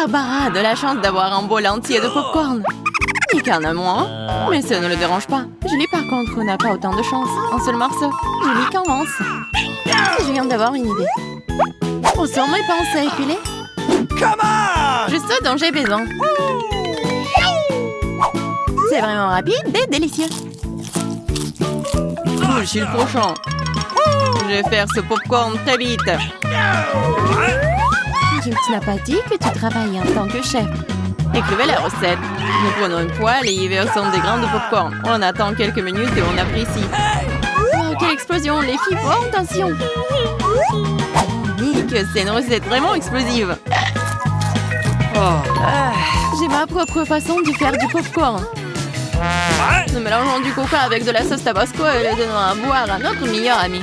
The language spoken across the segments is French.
Barbara a de la chance d'avoir un bol entier de popcorn. Nick en a moins, mais ça ne le dérange pas. Julie, par contre, n'a pas autant de chance. Un seul morceau. Julie commence. Je viens d'avoir une idée. Sur mes pensées à épiler. Juste ce dont j'ai besoin. C'est vraiment rapide et délicieux. Je suis le prochain. Je vais faire ce popcorn très vite. Tu n'as pas dit que tu travaillais en tant que chef. Écrivez la recette. Nous prenons une poêle et y versons des grains de popcorn. On attend quelques minutes et on apprécie. Oh, quelle explosion! Les filles, font attention! Nick, c'est une recette vraiment explosive. J'ai ma propre façon de faire du popcorn. Nous mélangeons du coca avec de la sauce tabasco et le donnons à boire à notre meilleur ami.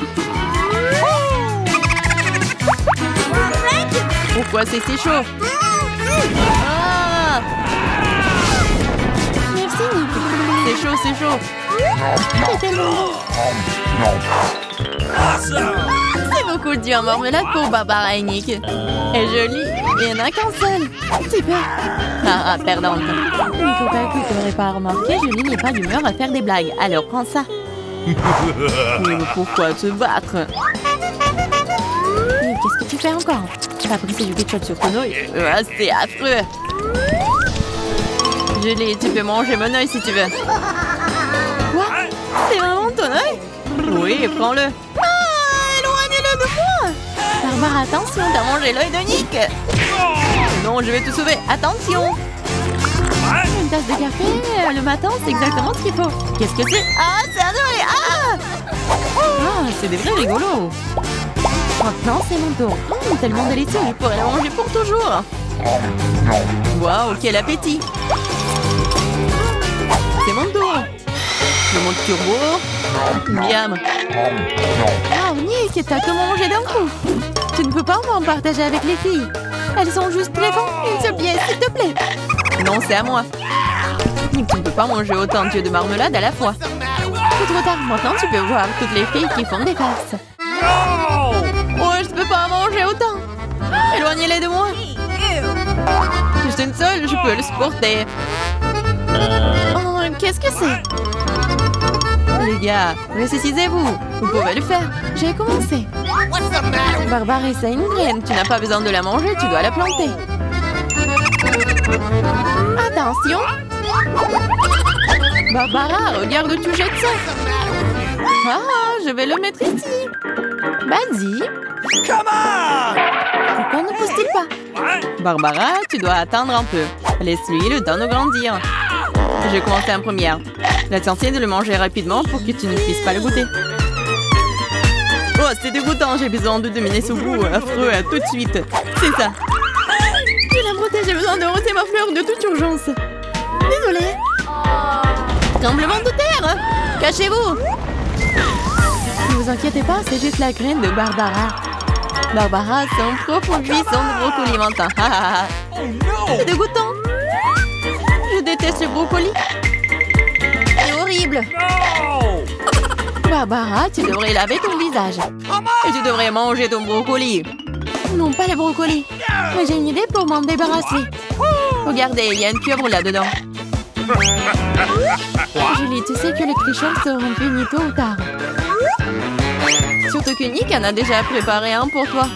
Pourquoi c'est si chaud? Ah! Merci, Nick. C'est chaud, c'est chaud. C'est tellement bon. C'est beaucoup dur en marmelade pour Barbara et Nick. Et jolie. Il n'y en a qu'un seul. Super. Ah, perdante. Nico, tu n'aurais pas remarqué, Julie n'est pas d'humeur à faire des blagues. Alors prends ça. Mais pourquoi te battre? Qu'est-ce que tu fais encore? T'as pris du ketchup sur ton œil? C'est affreux. Julie, tu peux manger mon œil si tu veux. Quoi? C'est vraiment ton œil? Oui, prends-le. Ah, éloignez-le de moi! Barbara, attention, t'as mangé l'œil de Nick. Non, je vais te sauver. Attention! Une tasse de café le matin, c'est exactement ce qu'il faut. Qu'est-ce que c'est? Ah, c'est un œil! Ah! Ah, c'est des vrais rigolos. Maintenant, c'est mon tour. Tellement délicieux, je pourrais la manger pour toujours. Waouh, quel appétit! C'est mon tour. Le monde turbo. Miam. Oh, Nick, t'as tout mangé d'un coup. Tu ne peux pas m'en partager avec les filles. Elles sont juste très bonnes. Une seule pièce, s'il te plaît. Non, c'est à moi. Nick, tu ne peux pas manger autant de marmelade à la fois. C'est trop tard. Maintenant, tu peux voir toutes les filles qui font des farces. Oh, je ne peux pas manger autant. Éloignez-les de moi. Juste une seule, je peux le supporter. Oh, qu'est-ce que c'est? Les gars, ressuscitez-vous. Vous pouvez le faire. J'ai commencé. Barbara, c'est une graine. Tu n'as pas besoin de la manger, tu dois la planter. Attention. Barbara, regarde où tu jettes ça. Ah, je vais le mettre ici. Vas-y. Pourquoi ne pousse-t-il pas? Barbara, tu dois attendre un peu. Laisse-lui le temps de grandir. Je vais commencer en première. L'essentiel est de le manger rapidement pour que tu ne puisses pas le goûter. Oh, c'est dégoûtant. J'ai besoin de dominer ce goût affreux à tout de suite. C'est ça. Je l'ai broté, j'ai besoin de rôter ma fleur de toute urgence. Désolée. Tremblement de terre. Cachez-vous. Ne vous inquiétez pas, c'est juste la graine de Barbara. Barbara, son propre buisson de brocoli mentin. C'est dégoûtant. Je déteste le brocoli. C'est horrible. Barbara, tu devrais laver ton visage. Et tu devrais manger ton brocoli. Non, pas le brocoli. Mais j'ai une idée pour m'en débarrasser. Regardez, il y a une pieuvre là-dedans. Julie, tu sais que les tricheurs seront punis tôt ou tard. Surtout que Nick en a déjà préparé un pour toi.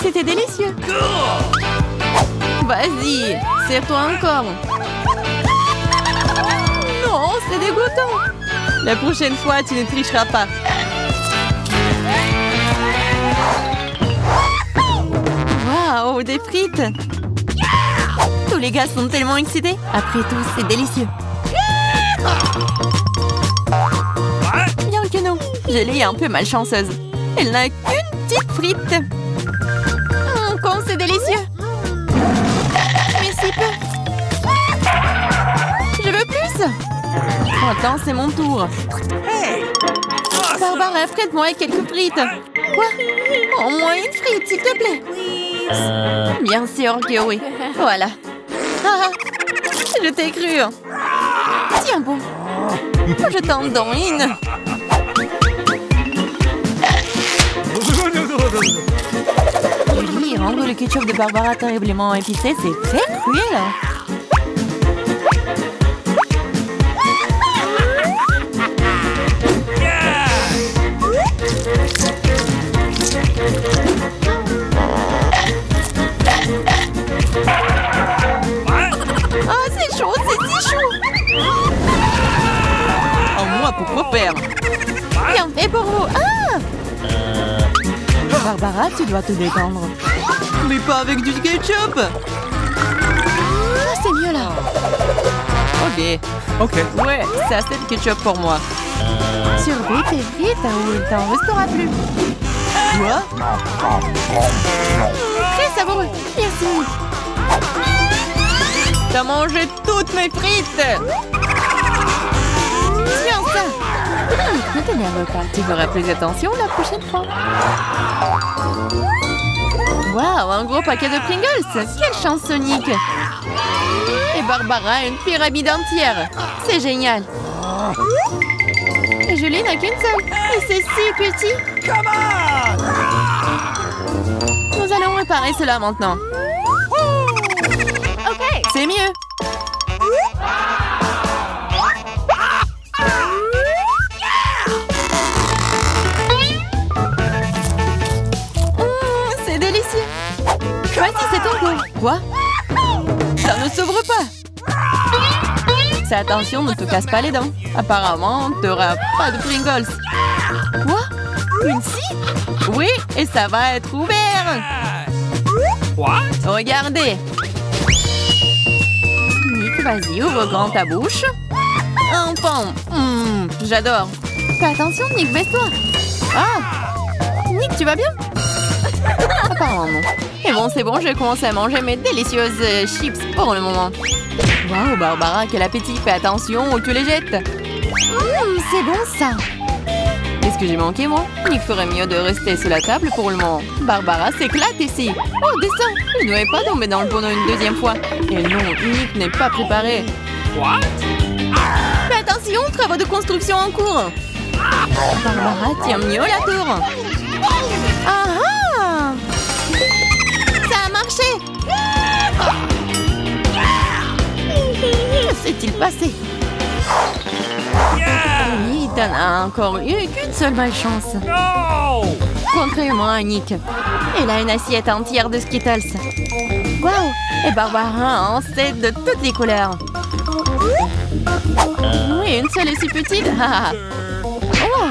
C'était délicieux. Vas-y, serre-toi encore. Non, c'est dégoûtant. La prochaine fois, tu ne tricheras pas. Waouh, des frites. Tous les gars sont tellement excités. Après tout, c'est délicieux. Bien que non, Julie est un peu malchanceuse. Elle n'a qu'une petite frite. Quand c'est délicieux. Mais si peu. Je veux plus. Attends, c'est mon tour. Barbara, prête-moi quelques frites. Quoi? Au moins une frite, s'il te plaît. Bien sûr que oui. Voilà. Ah, je t'ai cru. Tiens bon. Je t'en donne une. Rendre le ketchup de Barbara terriblement épicé, c'est très cruel. Ah, c'est chaud, c'est si chaud. Oh, moi, pourquoi faire? Bien fait pour vous. Ah! Barbara, tu dois te détendre. Mais pas avec du ketchup. Ah, c'est mieux là. Ok. Ouais, ça c'est du ketchup pour moi. Surveille tes frites ou il t'en restera plus. Quoi? Très savoureux. Merci. T'as mangé toutes mes frites. Tiens ça. Ne t'énerve pas, tu feras plus attention la prochaine fois. Waouh, un gros paquet de Pringles. Quelle chance, Sonic. Et Barbara a une pyramide entière. C'est génial. Et Julie n'a qu'une seule. Et c'est si petit. Nous allons réparer cela maintenant. Ok, c'est mieux. C'est délicieux. Voici, c'est ton tour. Quoi? Ça ne s'ouvre pas. Fais attention, ne te casse pas les dents. Apparemment, tu n'auras pas de Pringles. Quoi? Une scie? Oui, et ça va être ouvert. What? Regardez. Nick, vas-y, ouvre grand ta bouche. Un pomme. J'adore. Fais attention, Nick, baisse-toi. Ah! Nick, tu vas bien? Apparemment non. Et bon, c'est bon, je vais commencer à manger mes délicieuses chips pour le moment. Waouh, Barbara, quel appétit! Fais attention où tu les jettes. C'est bon ça. Qu'est-ce que j'ai manqué, moi? Nick ferait mieux de rester sous la table pour le moment. Barbara s'éclate ici. Oh, descends! Je ne devais pas tomber dans le bonneau une deuxième fois. Et non, Nick n'est pas préparé. What? Fais attention, travaux de construction en cours. Barbara tient mieux la tour. Ah ah! Ça a marché! Que s'est-il passé? Oui, t'en as encore eu qu'une seule malchance. Contrairement à Nick. Elle a une assiette entière de Skittles. Waouh! Et Barbara en sait de toutes les couleurs. Oui, une seule est si petite. Oh,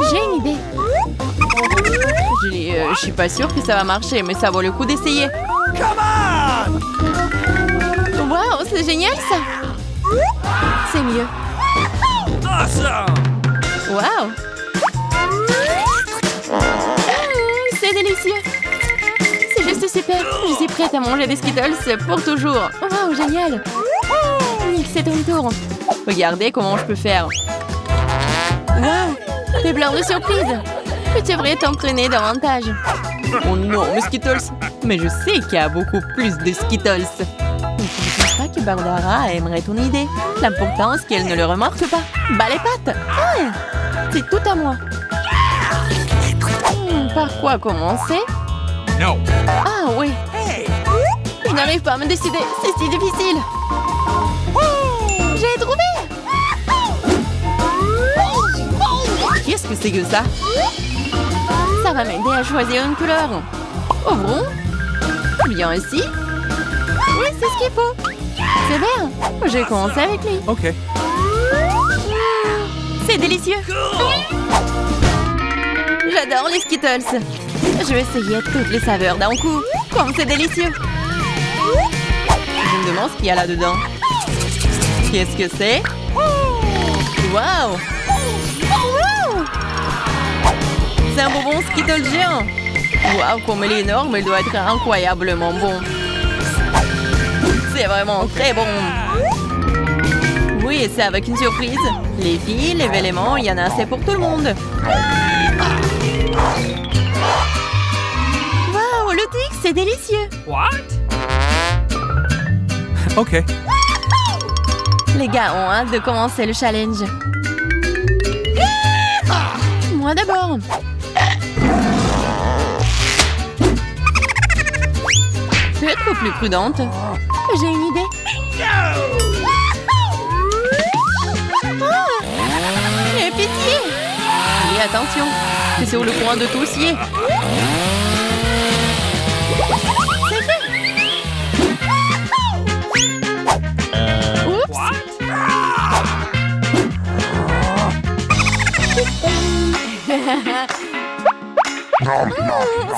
j'ai une idée. Je suis pas sûre que ça va marcher, mais ça vaut le coup d'essayer. Waouh, c'est génial ça. C'est mieux. Waouh. C'est délicieux. C'est juste super. Je suis prête à manger des Skittles pour toujours. Waouh, génial. Nick, c'est ton tour. Regardez comment je peux faire. Waouh, t'es plein de surprises. Tu devrais t'entraîner davantage. Oh non, mes Skittles. Mais je sais qu'il y a beaucoup plus de Skittles. Je ne pense pas que Barbara aimerait ton idée. L'important, c'est qu'elle ne le remarque pas. Bas les pattes. Ah, c'est tout à moi. Par quoi commencer? No. Ah oui. Je n'arrive pas à me décider. C'est si difficile. J'ai trouvé. Qu'est-ce que c'est que ça? Ça va m'aider à choisir une couleur. Ouvrons. Bien ici. Oui, c'est ce qu'il faut. C'est bien. Je vais commencer avec lui. Ok. C'est délicieux. J'adore les Skittles. Je vais essayer toutes les saveurs d'un coup. Comme c'est délicieux. Je me demande ce qu'il y a là-dedans. Qu'est-ce que c'est? Waouh! C'est un bonbon Skittles géant. Waouh, comme il est énorme, il doit être incroyablement bon. C'est vraiment très bon. Oui, c'est avec une surprise. Les filles, les éléments, il y en a assez pour tout le monde. Waouh, le Twix, c'est délicieux. What? Ok. Les gars ont hâte de commencer le challenge. Moi d'abord. plus prudente. J'ai une idée. J'ai pitié. Et attention, c'est sur le point de toussier. C'est fait. Oups.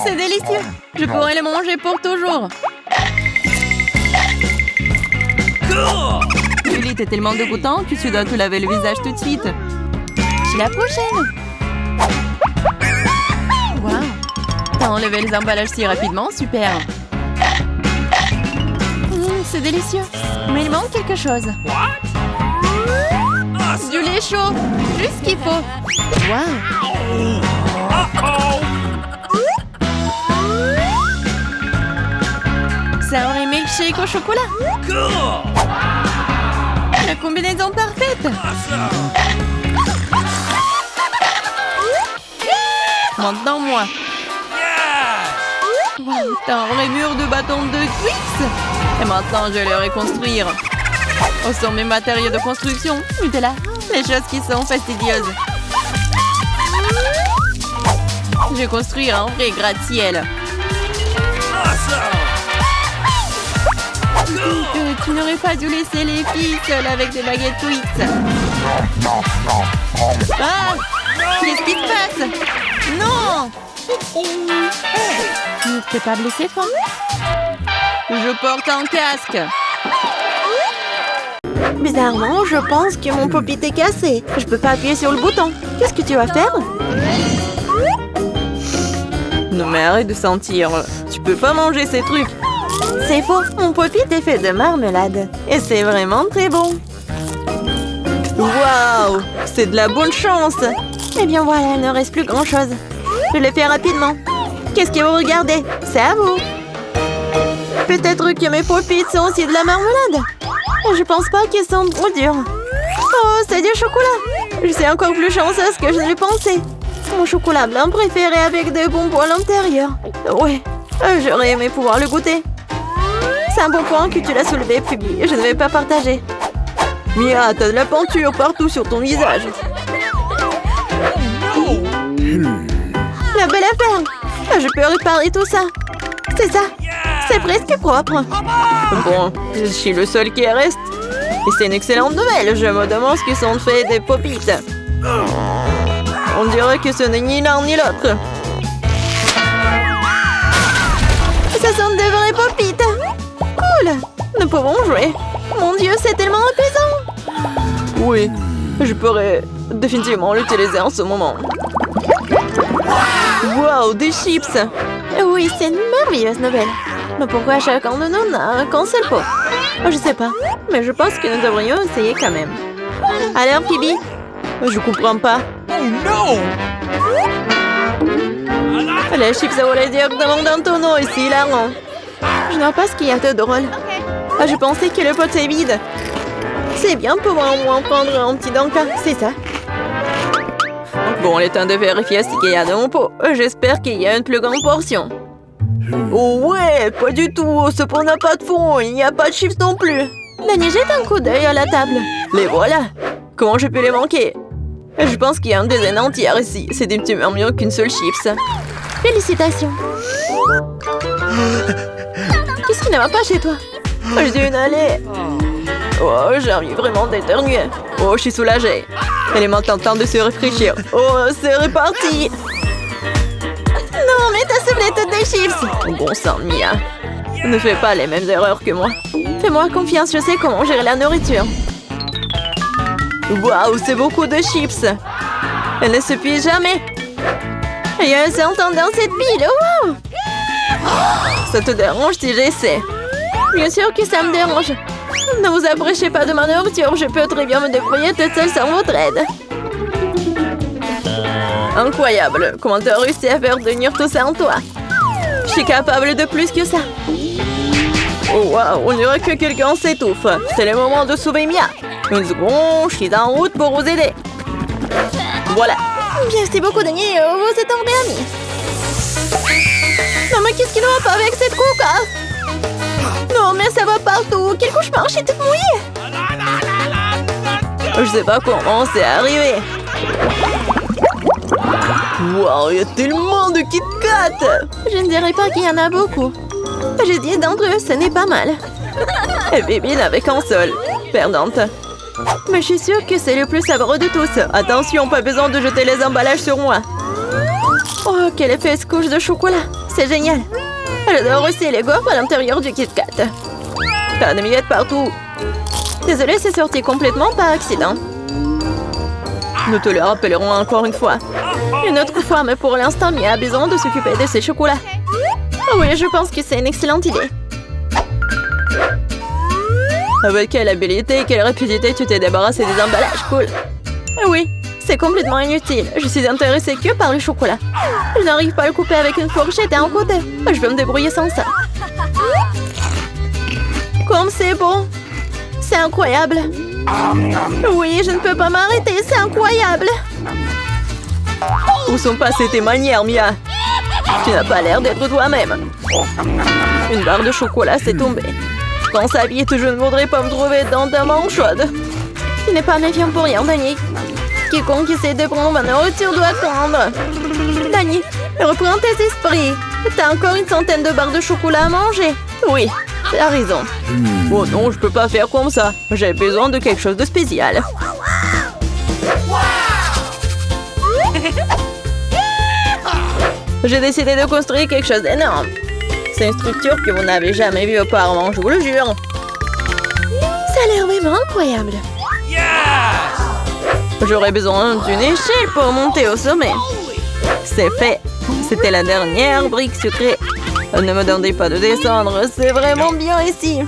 C'est délicieux. Je pourrais le manger pour toujours. Julie, t'es tellement dégoûtant que tu dois te laver le visage tout de suite. C'est la prochaine. Waouh. T'as enlevé les emballages si rapidement, super. C'est délicieux. Mais il manque quelque chose. Du lait chaud. Juste ce qu'il faut. Waouh. C'est un vrai milkshake au chocolat. La combinaison parfaite. Maintenant, moi. Wow, t'as un vrai mur de bâtons de Twix. Et maintenant, je vais le reconstruire. Où sont mes matériaux de construction? Nutella, les choses qui sont fastidieuses. Je vais construire un vrai gratte-ciel. Tu n'aurais pas dû laisser les filles seules avec des baguettes Twix. Ah! Qu'est-ce qui se passe? Non! T'es pas blessé, toi? Je porte un casque. Bizarrement, je pense que mon pop-it est cassé. Je peux pas appuyer sur le bouton. Qu'est-ce que tu vas faire? Non mais arrête de sentir. Tu peux pas manger ces trucs. C'est faux, mon pop-it est fait de marmelade. Et c'est vraiment très bon. Waouh! C'est de la bonne chance. Eh bien voilà, il ne reste plus grand-chose. Je le fais rapidement. Qu'est-ce que vous regardez? C'est à vous. Peut-être que mes pop-its sont aussi de la marmelade. Je pense pas qu'ils sont trop durs. Oh, c'est du chocolat. Je suis encore plus chanceuse que je ne le pensais. Mon chocolat blanc préféré avec des bonbons à l'intérieur. Ouais, j'aurais aimé pouvoir le goûter. C'est un bon point que tu l'as soulevé, Phoebe. Je ne vais pas partager. Mia, t'as de la peinture partout sur ton visage. La belle affaire. Je peux réparer tout ça. C'est ça. C'est presque propre. Bon, je suis le seul qui reste. Et c'est une excellente nouvelle. Je me demande ce qu'ils sont faits des pop-it. On dirait que ce n'est ni l'un ni l'autre. Ce sont de vrais pop-it. Cool. Nous pouvons jouer. Mon Dieu, c'est tellement apaisant. Oui, je pourrais définitivement l'utiliser en ce moment. Wow, des chips. Oui, c'est une merveilleuse nouvelle. Mais pourquoi chacun de nous n'a qu'un seul pot? Je sais pas, mais je pense que nous devrions essayer quand même. Alors, Phoebe? Je comprends pas. Oh non! Les chips à voler directement dans ton eau ici, hilarant. Je ne vois pas ce qu'il y a de drôle. Je pensais que le pot est vide. C'est bien pour moi au moins prendre un petit Dunkin', c'est ça. Bon, il est temps de vérifier ce qu'il y a dans mon pot. J'espère qu'il y a une plus grande portion. Oh ouais, pas du tout. Ce pot n'a pas de fond. Il n'y a pas de chips non plus. Dany, jette un coup d'œil à la table. Les voilà. Comment je peux les manquer? Je pense qu'il y a une dizaine entière ici. C'est infiniment mieux qu'une seule chips. Félicitations. Qu'est-ce qui ne va pas chez toi? Je suis une allée. Oh, j'arrive vraiment d'éternuer. Oh, je suis soulagée. Elle est maintenant temps de se réfléchir. Oh, c'est reparti. Non, mais t'as soufflé toutes des chips. Bon sang, Mia. Ne fais pas les mêmes erreurs que moi. Fais-moi confiance, je sais comment gérer la nourriture. Waouh, c'est beaucoup de chips. Elle ne se plie jamais. Il y a un serpent dans cette pile. Wow! Ça te dérange si j'essaie? Bien sûr que ça me dérange. Ne vous approchez pas de ma nourriture. Je peux très bien me débrouiller toute seule sans votre aide. Incroyable. Comment t'as réussi à faire tenir tout ça en toi? Je suis capable de plus que ça. Oh waouh, on dirait que quelqu'un s'étouffe. C'est le moment de sauver Mia. Une seconde, je suis en route pour vous aider. Voilà. Merci beaucoup, Dany. Vous êtes un vrai ami. Non, mais qu'est-ce qui ne va pas avec cette coca? quel cauchemar, je suis toute mouillée. Je sais pas comment c'est arrivé. Wow, il y a tellement de Kit Kat. Je ne dirais pas qu'il y en a beaucoup. J'ai 10 d'entre eux, ce n'est pas mal. Et Bibi n'avait qu'un seul. Perdante. Mais je suis sûre que c'est le plus savoureux de tous. Attention, pas besoin de jeter les emballages sur moi. Oh, quelle épaisse couche de chocolat. C'est génial. J'adore aussi les gaufres à l'intérieur du Kit Kat. T'as des miettes partout. Désolée, c'est sorti complètement par accident. Nous te le rappellerons encore une fois. Une autre fois, mais pour l'instant, Mia a besoin de s'occuper de ses chocolats. Oh oui, je pense que c'est une excellente idée. Avec quelle habileté et quelle rapidité tu t'es débarrassé des emballages, cool. Oui, c'est complètement inutile. Je suis intéressée que par le chocolat. Je n'arrive pas à le couper avec une fourchette et un côté. Je vais me débrouiller sans ça. Comme c'est bon. C'est incroyable. Oui, je ne peux pas m'arrêter, c'est incroyable. Où sont passées tes manières, Mia? Tu n'as pas l'air d'être toi-même. Une barre de chocolat s'est tombée. Quand ça vite, je ne voudrais pas me trouver dans ta main chaude. Tu n'es pas méfiant pour rien, Danny. Quiconque essaie de prendre ma nourriture doit attendre. Danny, reprends tes esprits. T'as encore une centaine de barres de chocolat à manger. Oui, t'as raison. Oh non, je peux pas faire comme ça. J'ai besoin de quelque chose de spécial. J'ai décidé de construire quelque chose d'énorme. C'est une structure que vous n'avez jamais vue auparavant, je vous le jure. Ça a l'air vraiment incroyable. J'aurais besoin d'une échelle pour monter au sommet. C'est fait. C'était la dernière brique sucrée. Ne me demandez pas de descendre, c'est vraiment bien ici.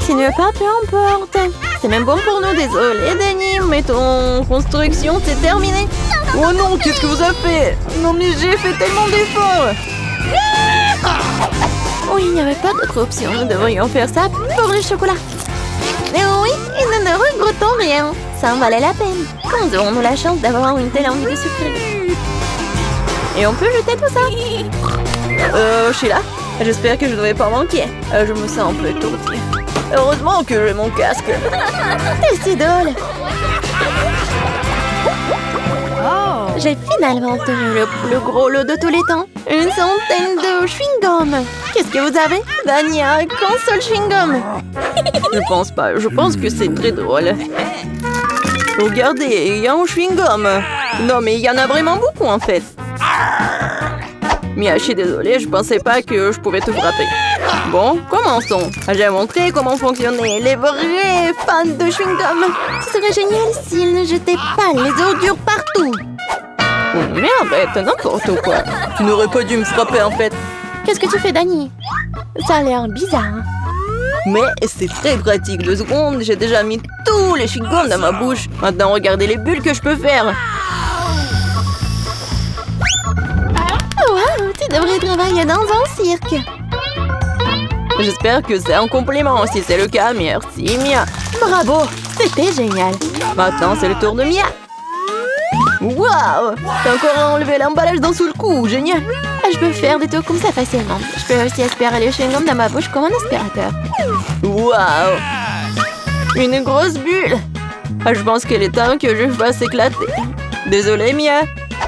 Si tu ne veux pas, peu importe. C'est même bon pour nous, désolé Danny, mais ton construction c'est terminé. Oh non, qu'est-ce que vous avez fait? Non mais j'ai fait tellement d'efforts. Oui, il n'y avait pas d'autre option, nous devrions faire ça pour le chocolat. Mais oui, et nous ne regrettons rien. Ça en valait la peine. Quand aurons-nous la chance d'avoir une telle envie de sucrerie? Et on peut jeter tout ça. Sheila, j'espère que je ne devrais pas manquer. Je me sens un peu étourdie. Heureusement que j'ai mon casque. T'es si drôle. J'ai finalement obtenu le plus gros lot de tous les temps. Une centaine de chewing-gum. Qu'est-ce que vous avez? Danny a qu'un seul chewing-gum. Je pense pas. Je pense que c'est très drôle. Regardez, il y a un chewing-gum. Non, mais il y en a vraiment beaucoup en fait. Mia, je suis désolée, je pensais pas que je pouvais te frapper. Bon, commençons. J'ai montré comment fonctionnaient les vrais fans de chewing-gum. Ce serait génial s'ils ne jetaient pas les ordures partout. Oh, mais arrête, n'importe quoi. Tu n'aurais pas dû me frapper en fait. Qu'est-ce que tu fais, Danny? Ça a l'air bizarre. Mais c'est très pratique. 2 secondes, j'ai déjà mis tous les chewing-gums dans ma bouche. Maintenant, regardez les bulles que je peux faire. Wow, tu devrais travailler dans un cirque. J'espère que c'est un compliment. Si c'est le cas, merci Mia. Bravo, c'était génial. Maintenant, c'est le tour de Mia. Waouh, t'as encore enlevé l'emballage d'un seul coup, génial. Je peux faire des tours comme ça facilement. Je peux aussi aspirer le chewing-gum dans ma bouche comme un aspirateur. Waouh, une grosse bulle. Je pense qu'il est temps que je fasse éclater. Désolée Mia,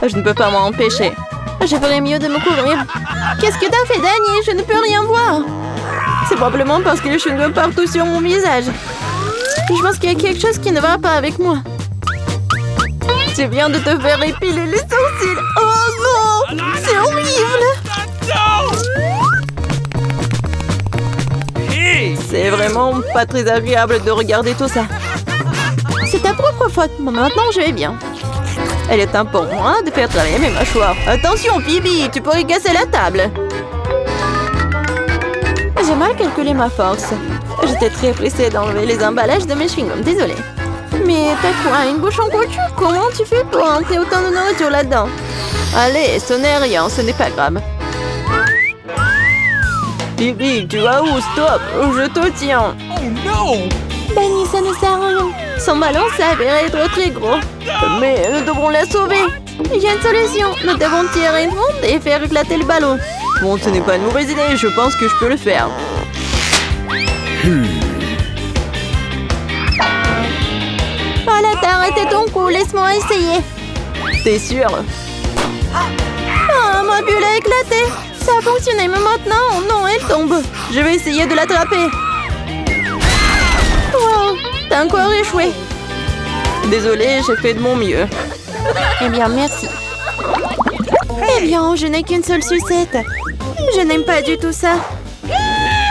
je ne peux pas m'en empêcher. Je ferais mieux de me couvrir. Qu'est-ce que t'as fait, Danny? Je ne peux rien voir. C'est probablement parce que le chewing-gum partout sur mon visage. Je pense qu'il y a quelque chose qui ne va pas avec moi. Tu viens de te faire épiler les sourcils. Oh non, c'est horrible. C'est vraiment pas très agréable de regarder tout ça. C'est ta propre faute. Maintenant, je vais bien. Il est temps pour moi de faire travailler mes mâchoires. Attention, Phoebe, tu pourrais casser la table. J'ai mal calculé ma force. J'étais très pressée d'enlever les emballages de mes chewing-gums, désolée. Mais t'as quoi, une bouche en couture? Comment tu fais pour entrer autant de nourriture là-dedans? Allez, ce n'est rien, ce n'est pas grave. Phoebe, tu vas où? Stop, je te tiens. Oh non! Danny, ça ne sert à rien. Son ballon s'avère être très gros. Mais nous devrons la sauver. J'ai une solution. Nous devons tirer une ronde et faire éclater le ballon. Bon, ce n'est pas une mauvaise idée. Je pense que je peux le faire. Voilà, t'as arrêté ton coup, laisse-moi essayer. T'es sûre? Oh, ma bulle a éclaté. Ça a fonctionné, mais maintenant, oh non, elle tombe. Je vais essayer de l'attraper. Wow, t'as encore échoué. Désolée, j'ai fait de mon mieux. Eh bien, merci. Eh bien, je n'ai qu'une seule sucette. Je n'aime pas du tout ça.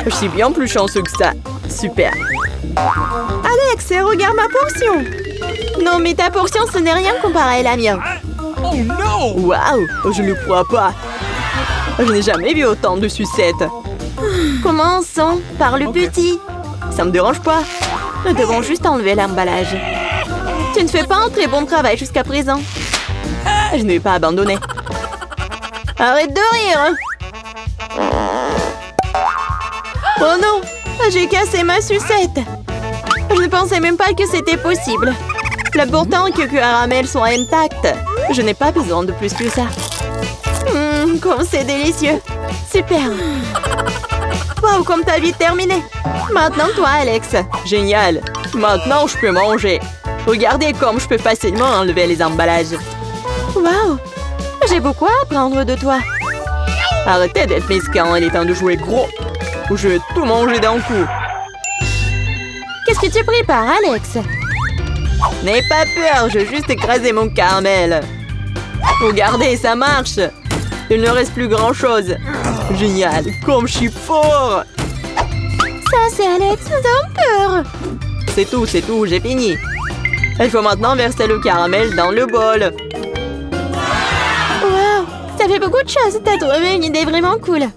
Je suis bien plus chanceux que ça. Super. Alex, regarde ma portion. Non, mais ta portion, ce n'est rien comparé à la mienne. Oh no! Waouh, je ne crois pas. Je n'ai jamais vu autant de sucettes. Commençons par le petit. Ça me dérange pas. Nous devons juste enlever l'emballage. Tu ne fais pas un très bon travail jusqu'à présent. Je ne vais pas abandonner. Arrête de rire. Oh non, j'ai cassé ma sucette. Je ne pensais même pas que c'était possible. L'important est que le caramel soit intact. Je n'ai pas besoin de plus que ça. Comme c'est délicieux. Super. Wow, comme t'as vite terminé. Maintenant, toi, Alex. Génial. Maintenant, je peux manger. Regardez comme je peux facilement enlever les emballages. Wow. J'ai beaucoup à apprendre de toi. Arrêtez d'être mesquin, il est temps de jouer gros. Ou je vais tout manger d'un coup. Qu'est-ce que tu prépares, Alex? N'aie pas peur, je vais juste écraser mon caramel. Regardez, ça marche. Il ne reste plus grand-chose. Génial, comme je suis fort. Ça, c'est Alex, nous avons peur. C'est tout, j'ai fini. Il faut maintenant verser le caramel dans le bol. Wow, ça fait beaucoup de choses. T'as trouvé une idée vraiment cool.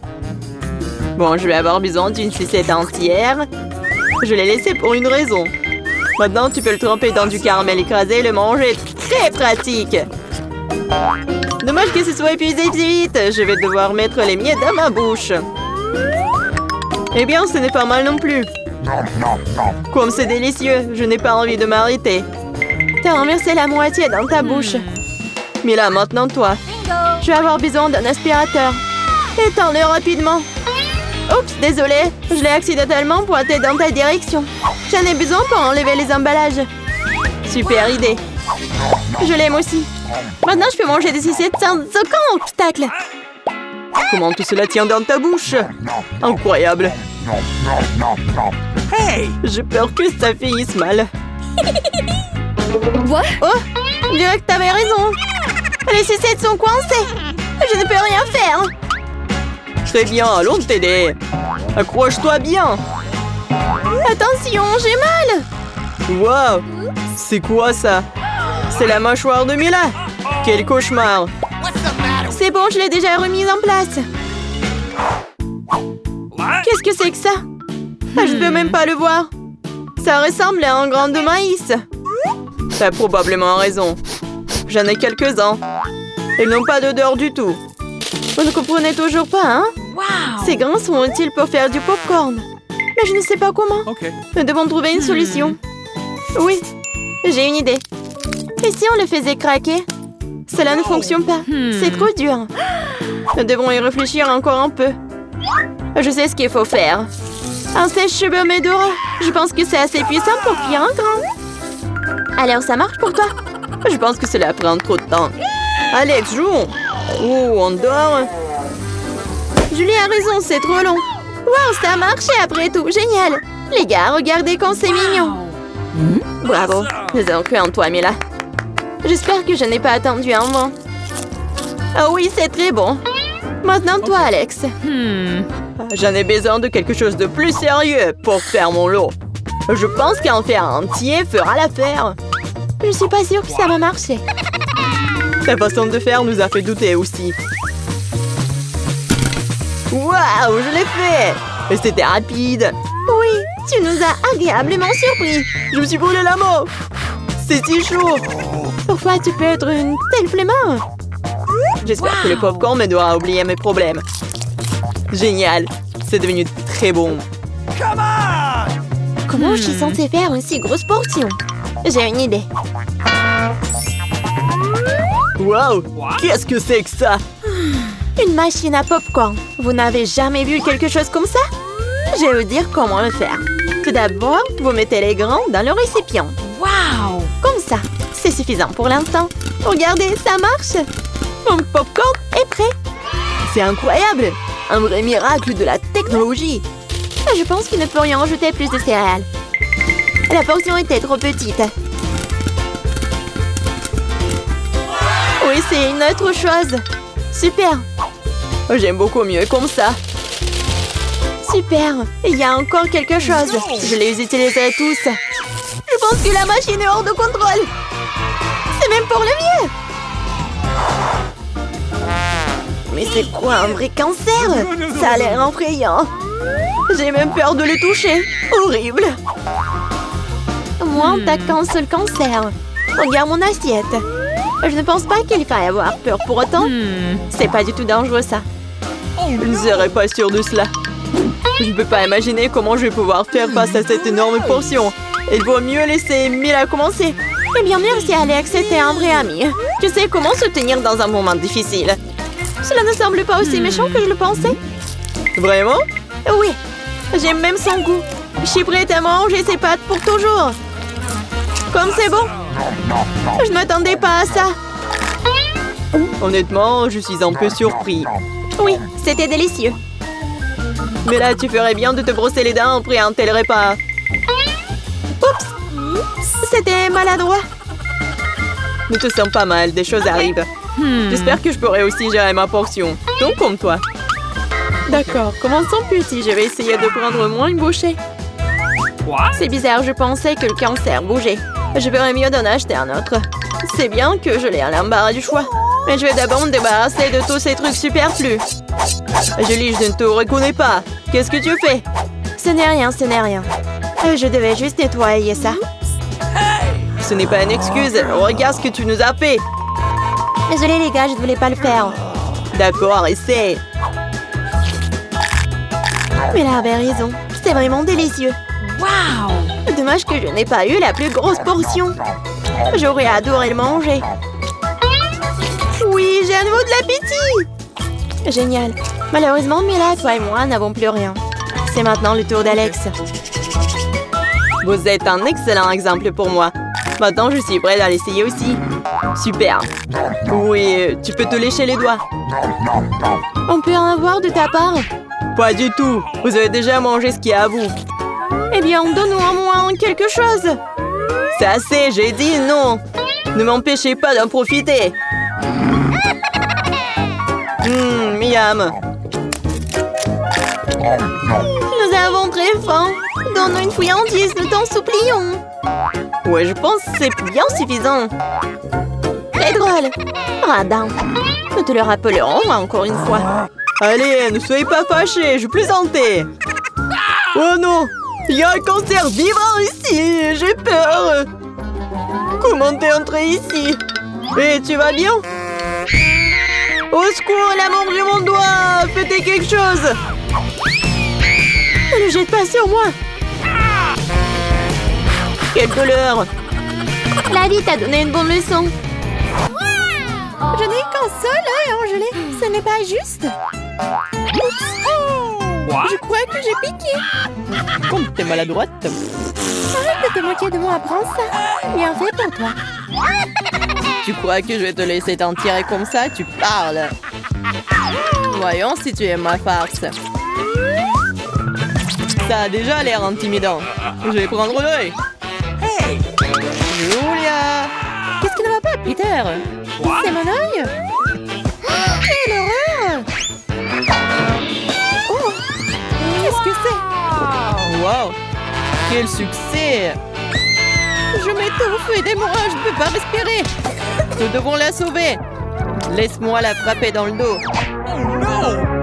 Bon, je vais avoir besoin d'une sucette entière. Je l'ai laissée pour une raison. Maintenant, tu peux le tremper dans du caramel écrasé et le manger. Très pratique. Dommage que ce soit épuisé si vite. Je vais devoir mettre les miettes dans ma bouche. Eh bien, ce n'est pas mal non plus. Comme c'est délicieux, je n'ai pas envie de m'arrêter. T'as renversé la moitié dans ta bouche. Mais là, maintenant, toi. Je vais avoir besoin d'un aspirateur. Étends-le rapidement. Oups, désolé. Je l'ai accidentellement pointé dans ta direction. J'en ai besoin pour enlever les emballages. Super idée. Je l'aime aussi. Maintenant, je peux manger des sucettes sans aucun obstacle. Comment tout cela tient dans ta bouche? Incroyable. Hey! J'ai peur que ça finisse mal. What? Oh, je dirais que t'avais raison. Les sucettes sont coincées. Je ne peux rien faire. Très bien, allons t'aider. Accroche-toi bien. Attention, j'ai mal. Wow, c'est quoi ça? C'est la mâchoire de Mila. Quel cauchemar. C'est bon, je l'ai déjà remise en place. Qu'est-ce que c'est que ça? Je ne peux même pas le voir. Ça ressemble à un grain de maïs. T'as probablement raison. J'en ai quelques-uns. Ils n'ont pas d'odeur du tout. Vous ne comprenez toujours pas, hein? Wow! Ces grains sont utiles pour faire du popcorn. Mais je ne sais pas comment. Okay. Nous devons trouver une solution. Oui, j'ai une idée. Et si on le faisait craquer? Cela ne fonctionne pas. C'est trop dur. Nous devons y réfléchir encore un peu. Je sais ce qu'il faut faire. Un sèche-cheveux Medora. Je pense que c'est assez puissant pour cuire un grain. Alors, ça marche pour toi? Je pense que cela prend trop de temps. Alex, jouons. Oh, on dort. Julie a raison, c'est trop long. Wow, ça a marché après tout. Génial. Les gars, regardez comme c'est mignon. Bravo. Nous avons cru en toi, Mila. J'espère que je n'ai pas attendu un moment. Ah oui, c'est très bon. Maintenant, toi, Alex. J'en ai besoin de quelque chose de plus sérieux pour faire mon lot. Je pense qu'en faire un entier fera l'affaire. Je suis pas sûre que ça va marcher. Ta façon de faire nous a fait douter aussi. Waouh, je l'ai fait! Et c'était rapide. Oui, tu nous as agréablement surpris. Je me suis brûlé la main. C'est si chaud. Parfois, tu peux être une telle flemmard. J'espère que le popcorn m'aidera à oublier mes problèmes. Génial. C'est devenu très bon. Come on! Comment je suis censée faire une si grosse portion? J'ai une idée. Wow! Qu'est-ce que c'est que ça? Une machine à popcorn. Vous n'avez jamais vu quelque chose comme ça? Je vais vous dire comment le faire. Tout d'abord, vous mettez les grains dans le récipient. Wow! Comme ça, c'est suffisant pour l'instant. Regardez, ça marche. Mon popcorn est prêt. C'est incroyable. Un vrai miracle de la technologie. Je pense qu'il ne faut rien rajouter plus de céréales. La portion était trop petite. Oui, c'est une autre chose. Super. J'aime beaucoup mieux comme ça. Super. Il y a encore quelque chose. Je les utiliserai tous. Je pense que la machine est hors de contrôle. C'est même pour le mieux. Mais c'est quoi un vrai cancer? Ça a l'air effrayant. J'ai même peur de le toucher. Horrible. Moi, t'as qu'un seul cancer. Regarde mon assiette. Je ne pense pas qu'il faille avoir peur pour autant. C'est pas du tout dangereux, ça. Je ne serais pas sûre de cela. Je ne peux pas imaginer comment je vais pouvoir faire face à cette énorme portion. Il vaut mieux laisser Mila commencer. Eh bien, merci Alex, c'était un vrai ami. Tu sais comment se tenir dans un moment difficile. Cela ne semble pas aussi méchant que je le pensais. Vraiment? Oui. J'aime même son goût. Je suis prête à manger ses pâtes pour toujours. Comme c'est bon. Je ne m'attendais pas à ça. Honnêtement, je suis un peu surpris. Oui, c'était délicieux. Mais là, tu ferais bien de te brosser les dents après un tel repas. Oups! C'était maladroit. Ne te sens pas mal, des choses arrivent. J'espère que je pourrai aussi gérer ma portion. Donc comme toi. D'accord, commençons petit. Je vais essayer de prendre moins une bouchée. C'est bizarre, je pensais que le cancer bougeait. Je ferais mieux d'en acheter un autre. C'est bien que je l'ai à l'embarras du choix. Mais je vais d'abord me débarrasser de tous ces trucs superflus. Julie, je ne te reconnais pas. Qu'est-ce que tu fais? Ce n'est rien, ce n'est rien. Je devais juste nettoyer ça. Ce n'est pas une excuse. Regarde ce que tu nous as fait. Désolée les gars, je ne voulais pas le faire. D'accord, essaie. Mais là avait raison. C'est vraiment délicieux. Wow! Dommage que je n'ai pas eu la plus grosse portion. J'aurais adoré le manger. Oui, j'ai à nouveau de l'appétit. Génial. Malheureusement, Mila, toi et moi n'avons plus rien. C'est maintenant le tour d'Alex. Vous êtes un excellent exemple pour moi. Maintenant, je suis prête à l'essayer aussi. Super. Oui, tu peux te lécher les doigts. On peut en avoir de ta part? Pas du tout. Vous avez déjà mangé ce qu'il y a à vous. Eh bien, donne-nous au moins quelque chose. C'est assez, j'ai dit non. Ne m'empêchez pas d'en profiter. Miam. Nous avons très faim. Donne-nous une friandise, nous t'en supplions. Ouais, je pense que c'est bien suffisant. Très drôle. Radin. Nous te le rappellerons encore une fois. Allez, ne soyez pas fâchés, je plaisantais. Oh non, il y a un cancer vivant ici, j'ai peur. Comment t'es entré ici? Et tu vas bien? Au secours, elle a mangé mon doigt. Faites quelque chose. Ne le jette pas sur moi. Quelle douleur. La vie t'a donné une bonne leçon. Je n'ai qu'un seul œil, Angélé. Ce n'est pas juste. Je crois que j'ai piqué. Comme t'es maladroite. Arrête de te moquer de moi, prends ça. Bien fait pour toi. Tu crois que je vais te laisser t'en tirer comme ça? Tu parles. Voyons si tu aimes ma farce. Ça a déjà l'air intimidant. Je vais prendre l'œil. Hey, Julia. Qu'est-ce qui ne va pas, Peter? C'est mon œil. Quelle horreur. Oh, qu'est-ce que c'est? Wow, quel succès. Je m'étouffe, aidez-moi, je ne peux pas respirer. Nous devons la sauver. Laisse-moi la frapper dans le dos.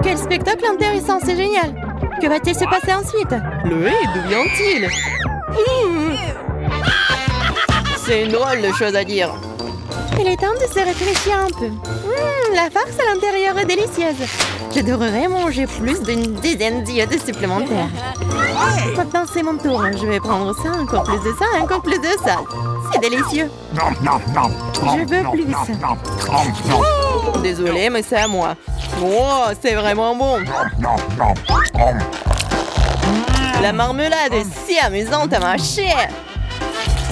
Quel spectacle intéressant, c'est génial. Que va-t-il se passer ensuite? Louis, d'où vient-il? C'est une drôle de chose à dire. Il est temps de se réfléchir un peu. La farce à l'intérieur est délicieuse. Je devrais manger plus d'une dizaine d'iodes supplémentaires. Maintenant, c'est mon tour. Je vais prendre ça, encore plus de ça, encore plus de ça. C'est délicieux. Je veux plus. Désolée, mais c'est à moi. Oh, c'est vraiment bon. La marmelade est si amusante à mâcher.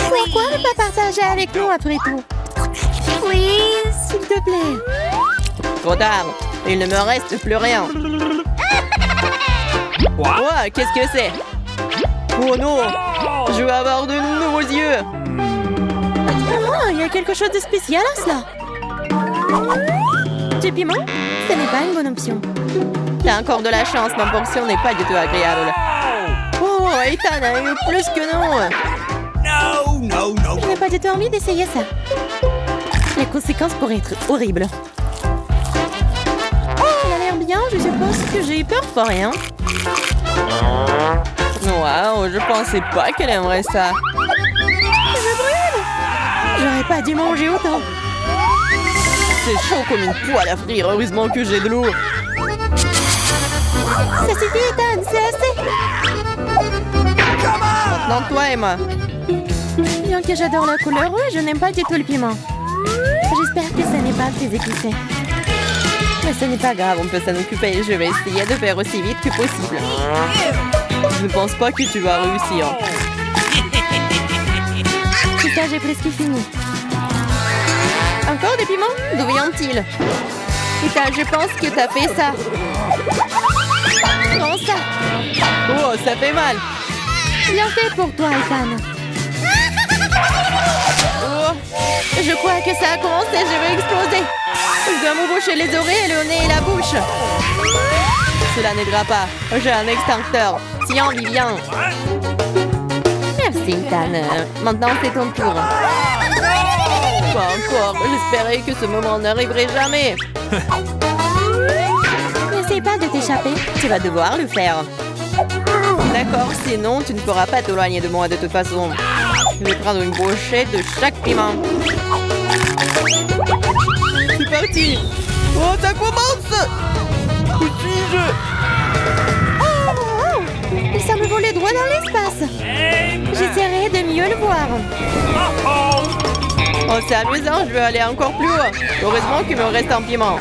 Pourquoi ne pas partager avec nous après tout? Please, s'il te plaît. Trop tard. Il ne me reste plus rien. Quoi? Qu'est-ce que c'est? Oh non! Je vais avoir de nouveaux yeux. Ah, il y a quelque chose de spécial à cela. Du piment? Ce n'est pas une bonne option. T'as encore de la chance, ma portion n'est pas du tout agréable. Oh, Ethan a eu plus que non. No, no, no. Je n'ai pas du tout envie d'essayer ça. Les conséquences pourraient être horribles. Elle a l'air bien, je suppose que j'ai eu peur pour rien. Wow, je pensais pas qu'elle aimerait ça. Je brûle! J'aurais pas dû manger autant. C'est chaud comme une poêle à frire. Heureusement que j'ai de l'eau. Ça suffit, Ethan, c'est assez. Maintenant, toi, Emma. Bien que j'adore la couleur rouge, je n'aime pas du tout le piment. J'espère que ça n'est pas très épicé. Mais ce n'est pas grave, on peut s'en occuper. Je vais essayer de faire aussi vite que possible. Je ne pense pas que tu vas réussir. C'est ça, j'ai presque fini. Encore des piments? D'où viennent-ils? Ethan, je pense que t'as fait ça. Prends ça. Oh, ça fait mal. Bien fait pour toi, Ethan. Oh, Je crois que ça a commencé, je vais exploser. Je dois me boucher les oreilles, le nez et la bouche. cela n'aidera pas. J'ai un extincteur. Tiens, Vivian. Merci, Ethan. Maintenant, c'est ton tour. Pas encore. J'espérais que ce moment n'arriverait jamais. N'essaie pas de t'échapper. Tu vas devoir le faire. D'accord, sinon tu ne pourras pas t'éloigner de moi de toute façon. Je vais prendre une brochette de chaque piment. C'est parti. Oh, ça commence. Où suis-je? Oh, il semble voler droit dans l'espace. J'essaierai de mieux le voir. Oh, c'est amusant, je veux aller encore plus haut. Heureusement qu'il me reste un piment.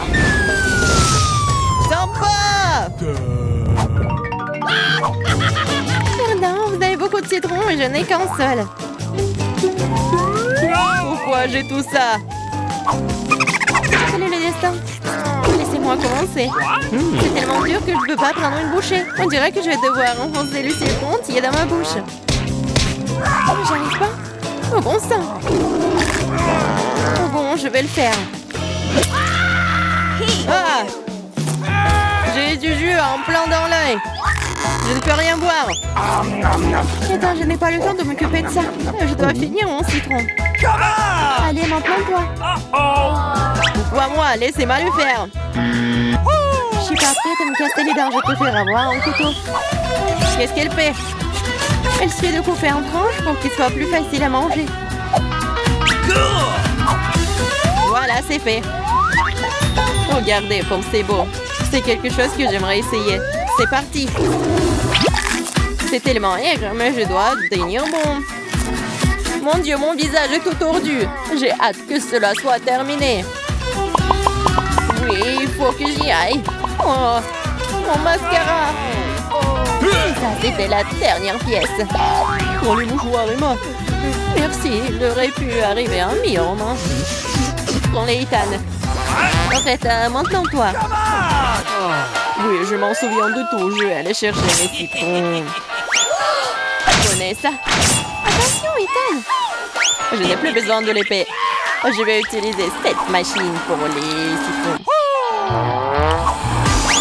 Sympa! Pardon, vous avez beaucoup de citron et je n'ai qu'un seul. Pourquoi j'ai tout ça? Quel est le destin? Laissez-moi commencer. C'est tellement dur que je ne peux pas prendre une bouchée. On dirait que je vais devoir enfoncer le citron entier dans ma bouche. J'arrive pas. Oh bon sang. Oh bon, je vais le faire. Ah! J'ai du jus en plein dans l'œil. Je ne peux rien boire. Attends, je n'ai pas le temps de m'occuper de ça. Je dois finir mon citron. Allez, maintenant toi. Pourquoi-moi? Laissez-moi le faire. Je suis pas prête à me casser les dents. Je préfère avoir un couteau. Qu'est-ce qu'elle fait? Elle suffit de couper en tranches pour qu'il soit plus facile à manger. Voilà, c'est fait. Regardez comme c'est beau. C'est quelque chose que j'aimerais essayer. C'est parti. C'est tellement aigre, mais je dois tenir bon. Mon Dieu, mon visage est tout tordu. J'ai hâte que cela soit terminé. Oui, il faut que j'y aille. Oh, mon mascara. Ça, c'était la dernière pièce. Oh, les mouchoirs, Emma. Merci, il aurait pu arriver un million. Prends-les, Ethan. En fait, maintenant toi. Oui, je m'en souviens de tout. Je vais aller chercher mes citrons. Prenez ça. Attention, Ethan. Je n'ai plus besoin de l'épée. Je vais utiliser cette machine pour les citrons.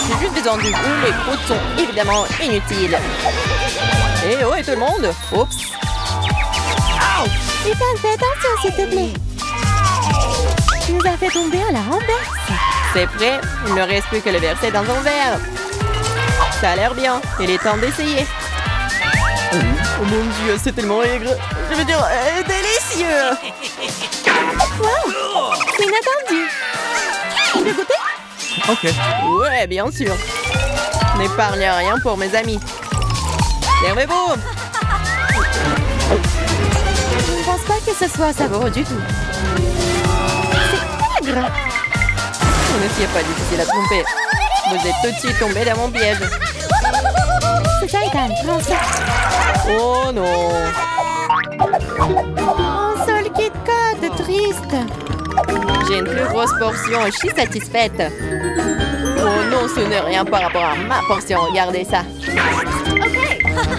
J'ai juste besoin du goût. Les croûtes sont évidemment inutiles. Et oh, et tout le monde. Oups. Ethan, fais attention, s'il te plaît. Tu nous as fait tomber à la renverse. C'est prêt. Il ne reste plus que le verser dans un verre. Ça a l'air bien. Il est temps d'essayer. Oh mon Dieu, c'est tellement aigre. Je veux dire, délicieux. Wow, c'est inattendu. Tu veux goûter? Ok. Ouais, bien sûr. N'épargne rien pour mes amis. Servez-vous. Je ne pense pas que ce soit savoureux du tout. C'est aigre. Ne me fiez pas difficile à tromper. Vous êtes tout de suite tombé dans mon piège. C'est ça, Ethan, prends ça. Oh non. Un seul Kit Kat, triste. J'ai une plus grosse portion et je suis satisfaite. Oh non, ce n'est rien par rapport à ma portion. Regardez ça.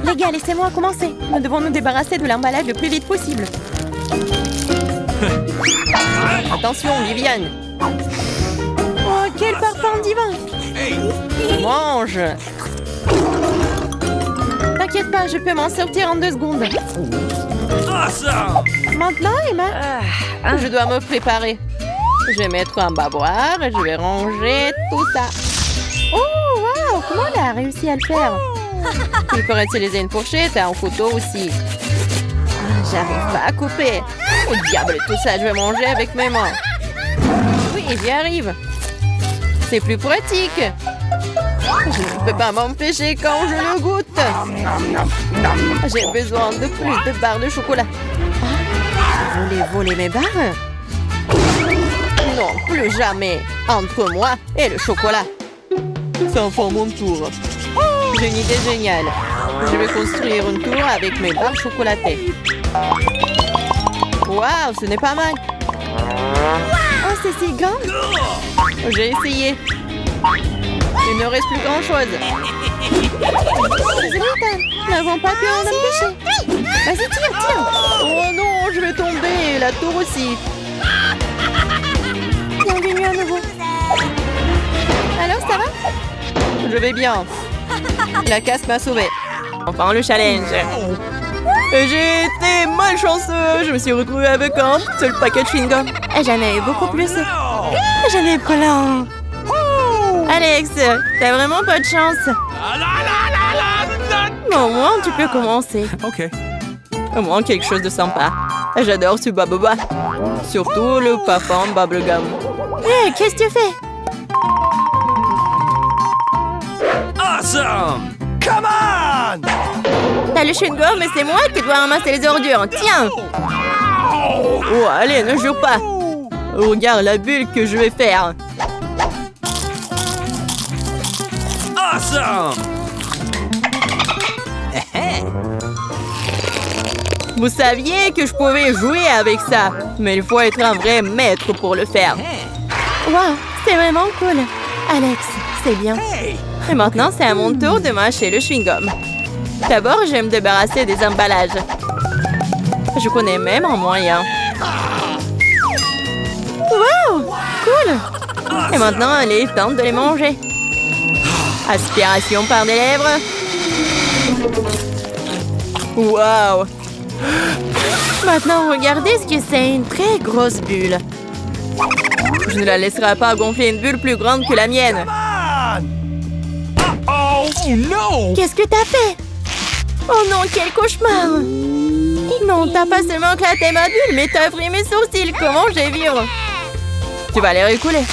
Les gars, laissez-moi commencer. Nous devons nous débarrasser de l'emballage le plus vite possible. Attention, Viviane. Oh, quel parfum divin! Mange. T'inquiète pas, je peux m'en sortir en 2 secondes. Awesome! Maintenant, Emma? Je dois me préparer. Je vais mettre un bavoir et je vais ranger tout ça. Oh, wow! Comment elle a réussi à le faire? Il faudrait utiliser une fourchette et un couteau aussi. J'arrive pas à couper. Oh diable, tout ça, je vais manger avec mes mains. Oui, j'y arrive. C'est plus pratique. Je ne peux pas m'empêcher quand je le goûte. J'ai besoin de plus de barres de chocolat. Vous voulez voler mes barres? Non, plus jamais. Entre moi et le chocolat. C'est enfin mon tour. J'ai une idée géniale. Je vais construire une tour avec mes barres chocolatées. Waouh, ce n'est pas mal. Oh, c'est si grand! J'ai essayé. Il ne reste plus grand-chose. Désolée, Ethan. Nous n'avons pas pu en empêcher. Vas-y, tire. Oh non, je vais tomber. La tour aussi. Bienvenue à nouveau. Alors, ça va? Je vais bien. La casse m'a sauvé. Enfin, le challenge. J'ai été malchanceux. Je me suis retrouvée avec un seul paquet de chewing-gum. J'en ai eu beaucoup plus. No! J'en ai plein. Alex, t'as vraiment pas de chance. Mais au moins, tu peux commencer. Okay. Au moins quelque chose de sympa. J'adore ce baboba. Surtout le parfum bubblegum. Hé, qu'est-ce que tu fais? Awesome! Come on! T'as le chewing-gum, mais c'est moi qui dois ramasser les ordures. Tiens. Oh, allez, ne jure pas. Regarde la bulle que je vais faire. Awesome! Vous saviez que je pouvais jouer avec ça, mais il faut être un vrai maître pour le faire. Wow, c'est vraiment cool. Alex, c'est bien. Hey! Et maintenant, c'est à mon tour de mâcher le chewing-gum. D'abord, je vais me débarrasser des emballages. Je connais même un moyen. Wow, cool. Et maintenant, il est temps de les manger. Aspiration par des lèvres. Wow! Maintenant, regardez ce que c'est, une très grosse bulle. Je ne la laisserai pas gonfler une bulle plus grande que la mienne. Oh no! Qu'est-ce que t'as fait? Oh non, quel cauchemar! Non, t'as pas seulement éclaté ma bulle, mais t'as pris mes sourcils. Comment je vais vivre? Tu vas les récouler.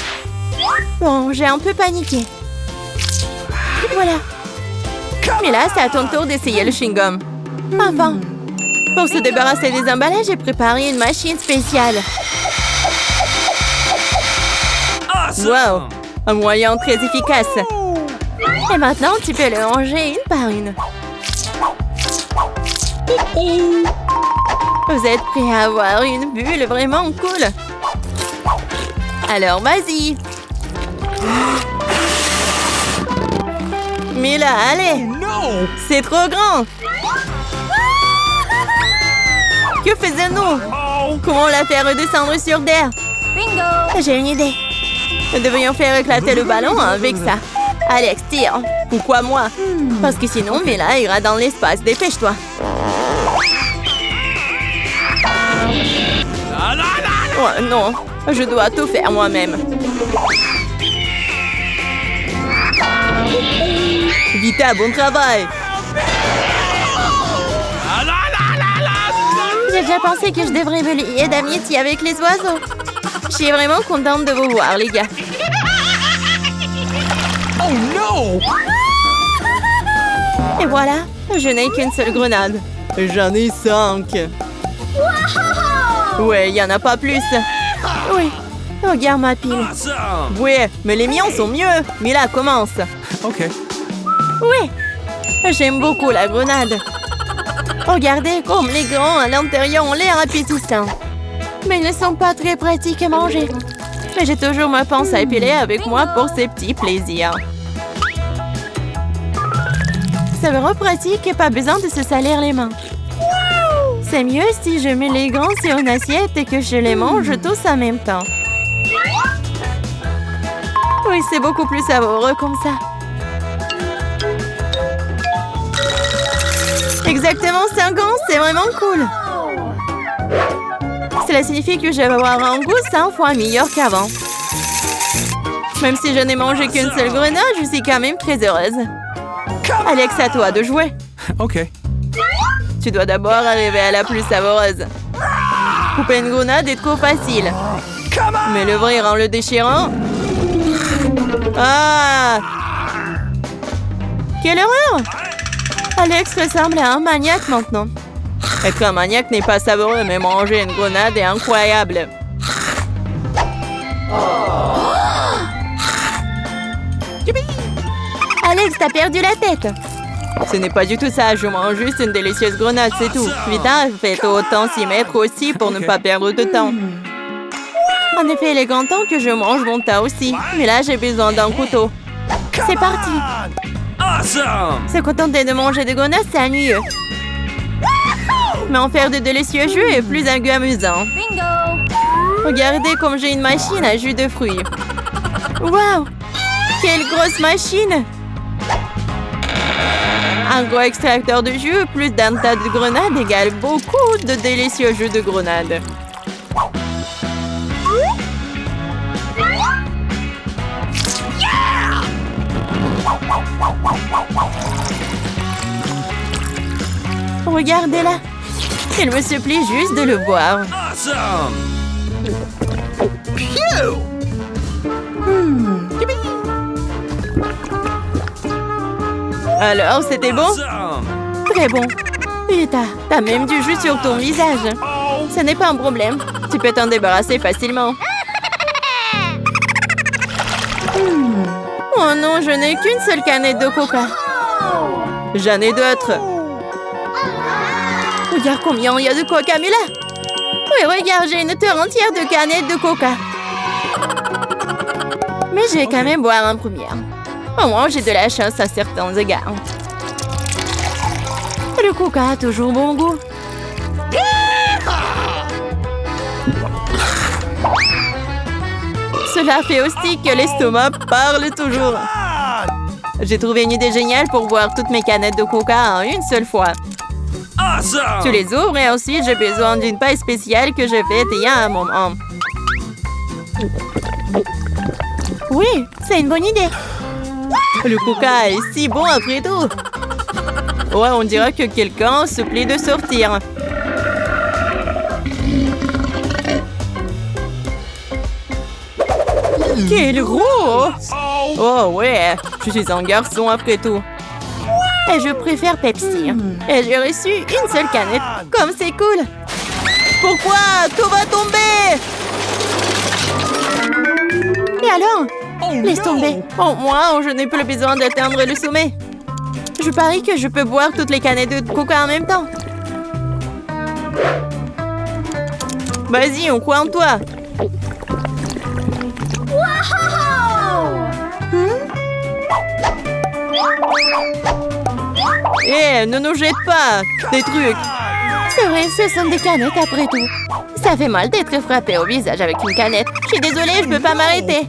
Bon, j'ai un peu paniqué. Voilà. Mais là, c'est à ton tour d'essayer le chewing-gum. Enfin. Pour se débarrasser des emballages, j'ai préparé une machine spéciale. Awesome! Wow! Un moyen très efficace. Et maintenant, tu peux le manger une par une. Vous êtes prêts à avoir une bulle vraiment cool? Alors, vas-y! Mais là, allez! No! C'est trop grand! Que faisons-nous? Oh! Comment la faire redescendre sur terre? J'ai une idée. Nous devrions faire éclater le ballon avec ça. Alex, tire. Pourquoi moi? Parce que sinon, Mila ira dans l'espace. Dépêche-toi. La la la! Oh, non, je dois tout faire moi-même. Vita, bon travail. La la la la la! J'ai déjà pensé que je devrais me lier d'amitié avec les oiseaux. Je suis vraiment contente de vous voir, les gars. Oh no! Et voilà, je n'ai qu'une seule grenade. J'en ai 5. Ouais, il n'y en a pas plus. Oui. Regarde ma pile. Awesome! Ouais, mais les miens sont mieux. Mila, commence. Okay. Oui. J'aime beaucoup la grenade. Regardez comme les grands à l'intérieur ont l'air appétissants. Mais ils ne sont pas très pratiques à manger. Mais j'ai toujours ma pince à épiler avec moi pour ces petits plaisirs. C'est vraiment pratique et pas besoin de se salir les mains. C'est mieux si je mets les gants sur une assiette et que je les mange tous en même temps. Oui, c'est beaucoup plus savoureux comme ça. Exactement 5 ans, c'est vraiment cool. Cela signifie que je vais avoir un goût 100 fois meilleur qu'avant. Même si je n'ai mangé qu'une seule grenade, je suis quand même très heureuse. Alex, à toi de jouer. OK. Tu dois d'abord arriver à la plus savoureuse. Couper une grenade est trop facile. Mais l'ouvrir en le déchirant... Ah! Quelle horreur! Alex ressemble à un maniaque maintenant. Être un maniaque n'est pas savoureux, mais manger une grenade est incroyable. Alex, t'as perdu la tête. Ce n'est pas du tout ça, je mange juste une délicieuse grenade, c'est tout. Vite, faites autant s'y mettre aussi pour ne pas perdre de temps. En effet, il est grand temps que je mange mon tas aussi. Mais là, j'ai besoin d'un couteau. C'est parti. Awesome! Se contenter de manger des grenades, c'est ennuyeux. Mais en faire de délicieux jus est plus amusant. Regardez comme j'ai une machine à jus de fruits. Waouh! Quelle grosse machine! Un gros extracteur de jus plus d'un tas de grenades égale beaucoup de délicieux jus de grenades. Regardez-la. Il me supplie juste de le boire. Awesome! Alors, c'était bon? Awesome! Très bon. Et t'as même du jus sur ton visage. Ce n'est pas un problème. Tu peux t'en débarrasser facilement. Oh non, je n'ai qu'une seule canette de coca. J'en ai d'autres. Regarde combien il y a de coca, Mila. Oui, regarde, j'ai une terre entière de canettes de coca. Mais je vais quand même boire en première. Au moins, j'ai de la chance à certains égards. Le coca a toujours bon goût. Cela fait aussi que l'estomac parle toujours. J'ai trouvé une idée géniale pour boire toutes mes canettes de coca en une seule fois. Awesome! Tu les ouvres et ensuite j'ai besoin d'une paille spéciale que je fais il y a un moment. Oui, c'est une bonne idée. Le coca est si bon après tout. Ouais, on dirait que quelqu'un se plaît de sortir. Quel gros! Oh ouais, je suis un garçon après tout. Et je préfère Pepsi. Et j'ai reçu une seule canette. Comme c'est cool. Pourquoi? Tout va tomber! Et alors? Laisse tomber. Au moins, je n'ai plus besoin d'atteindre le sommet. Je parie que je peux boire toutes les canettes de coca en même temps. Vas-y, on croit en toi. Eh, ne nous jette pas des trucs. C'est vrai, ce sont des canettes après tout. Ça fait mal d'être frappé au visage avec une canette. Je suis désolée, je peux pas m'arrêter.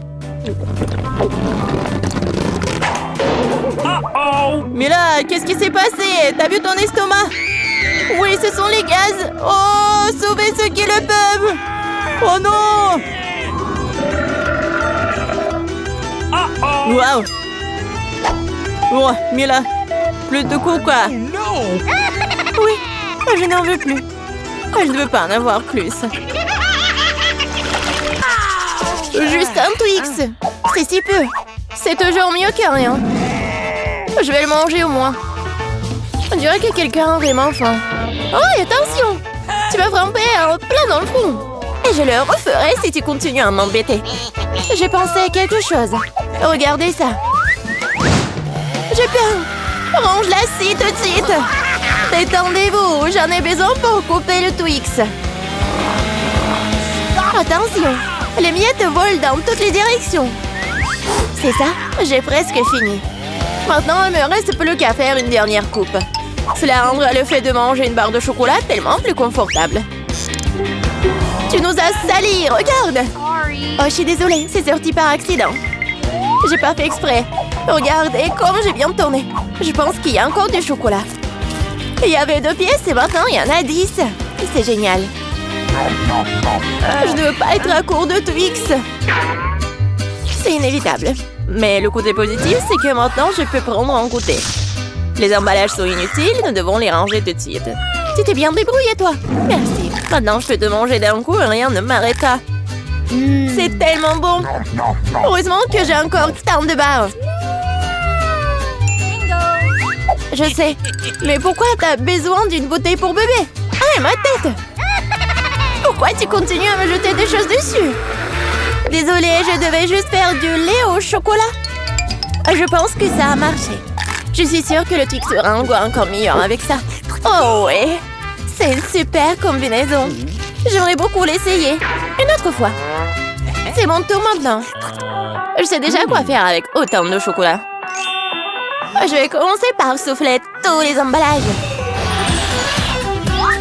Mais là, qu'est-ce qui s'est passé? T'as vu ton estomac? Oui, ce sont les gaz. Oh, sauvez ceux qui le peuvent. Oh non! Waouh! Oh, Mila, plus de coca. Oui, je n'en veux plus. Je ne veux pas en avoir plus. Juste un Twix. C'est si peu. C'est toujours mieux que rien. Je vais le manger au moins. On dirait que quelqu'un a vraiment faim. Oh, attention! Tu vas frapper plein dans le front. Et je le referai si tu continues à m'embêter. J'ai pensé à quelque chose. Regardez ça. J'ai peur. Range la scie tout de suite. Détendez-vous, j'en ai besoin pour couper le Twix. Attention, les miettes volent dans toutes les directions. C'est ça, j'ai presque fini. Maintenant, il me reste plus qu'à faire une dernière coupe. Cela rendra le fait de manger une barre de chocolat tellement plus confortable. Tu nous as salis, regarde! Oh, je suis désolée, c'est sorti par accident. J'ai pas fait exprès. Regardez comme j'ai bien tourné. Je pense qu'il y a encore du chocolat. Il y avait 2 pièces et maintenant il y en a 10. C'est génial. Je ne veux pas être à court de Twix. C'est inévitable. Mais le côté positif, c'est que maintenant je peux prendre en goûter. Les emballages sont inutiles, nous devons les ranger tout de suite. Tu t'es bien débrouillé, toi. Merci. Maintenant, je peux te manger d'un coup et rien ne m'arrêtera. C'est tellement bon. Heureusement que j'ai encore tant de barres. Je sais. Mais pourquoi t'as besoin d'une bouteille pour bébé? Ah, ma tête! Pourquoi tu continues à me jeter des choses dessus? Désolée, je devais juste faire du lait au chocolat. Je pense que ça a marché. Je suis sûre que le Twix sera un goût encore meilleur avec ça. Oh ouais! C'est une super combinaison. J'aimerais beaucoup l'essayer. Une autre fois. C'est mon tour maintenant. Je sais déjà quoi faire avec autant de chocolat. Je vais commencer par souffler tous les emballages.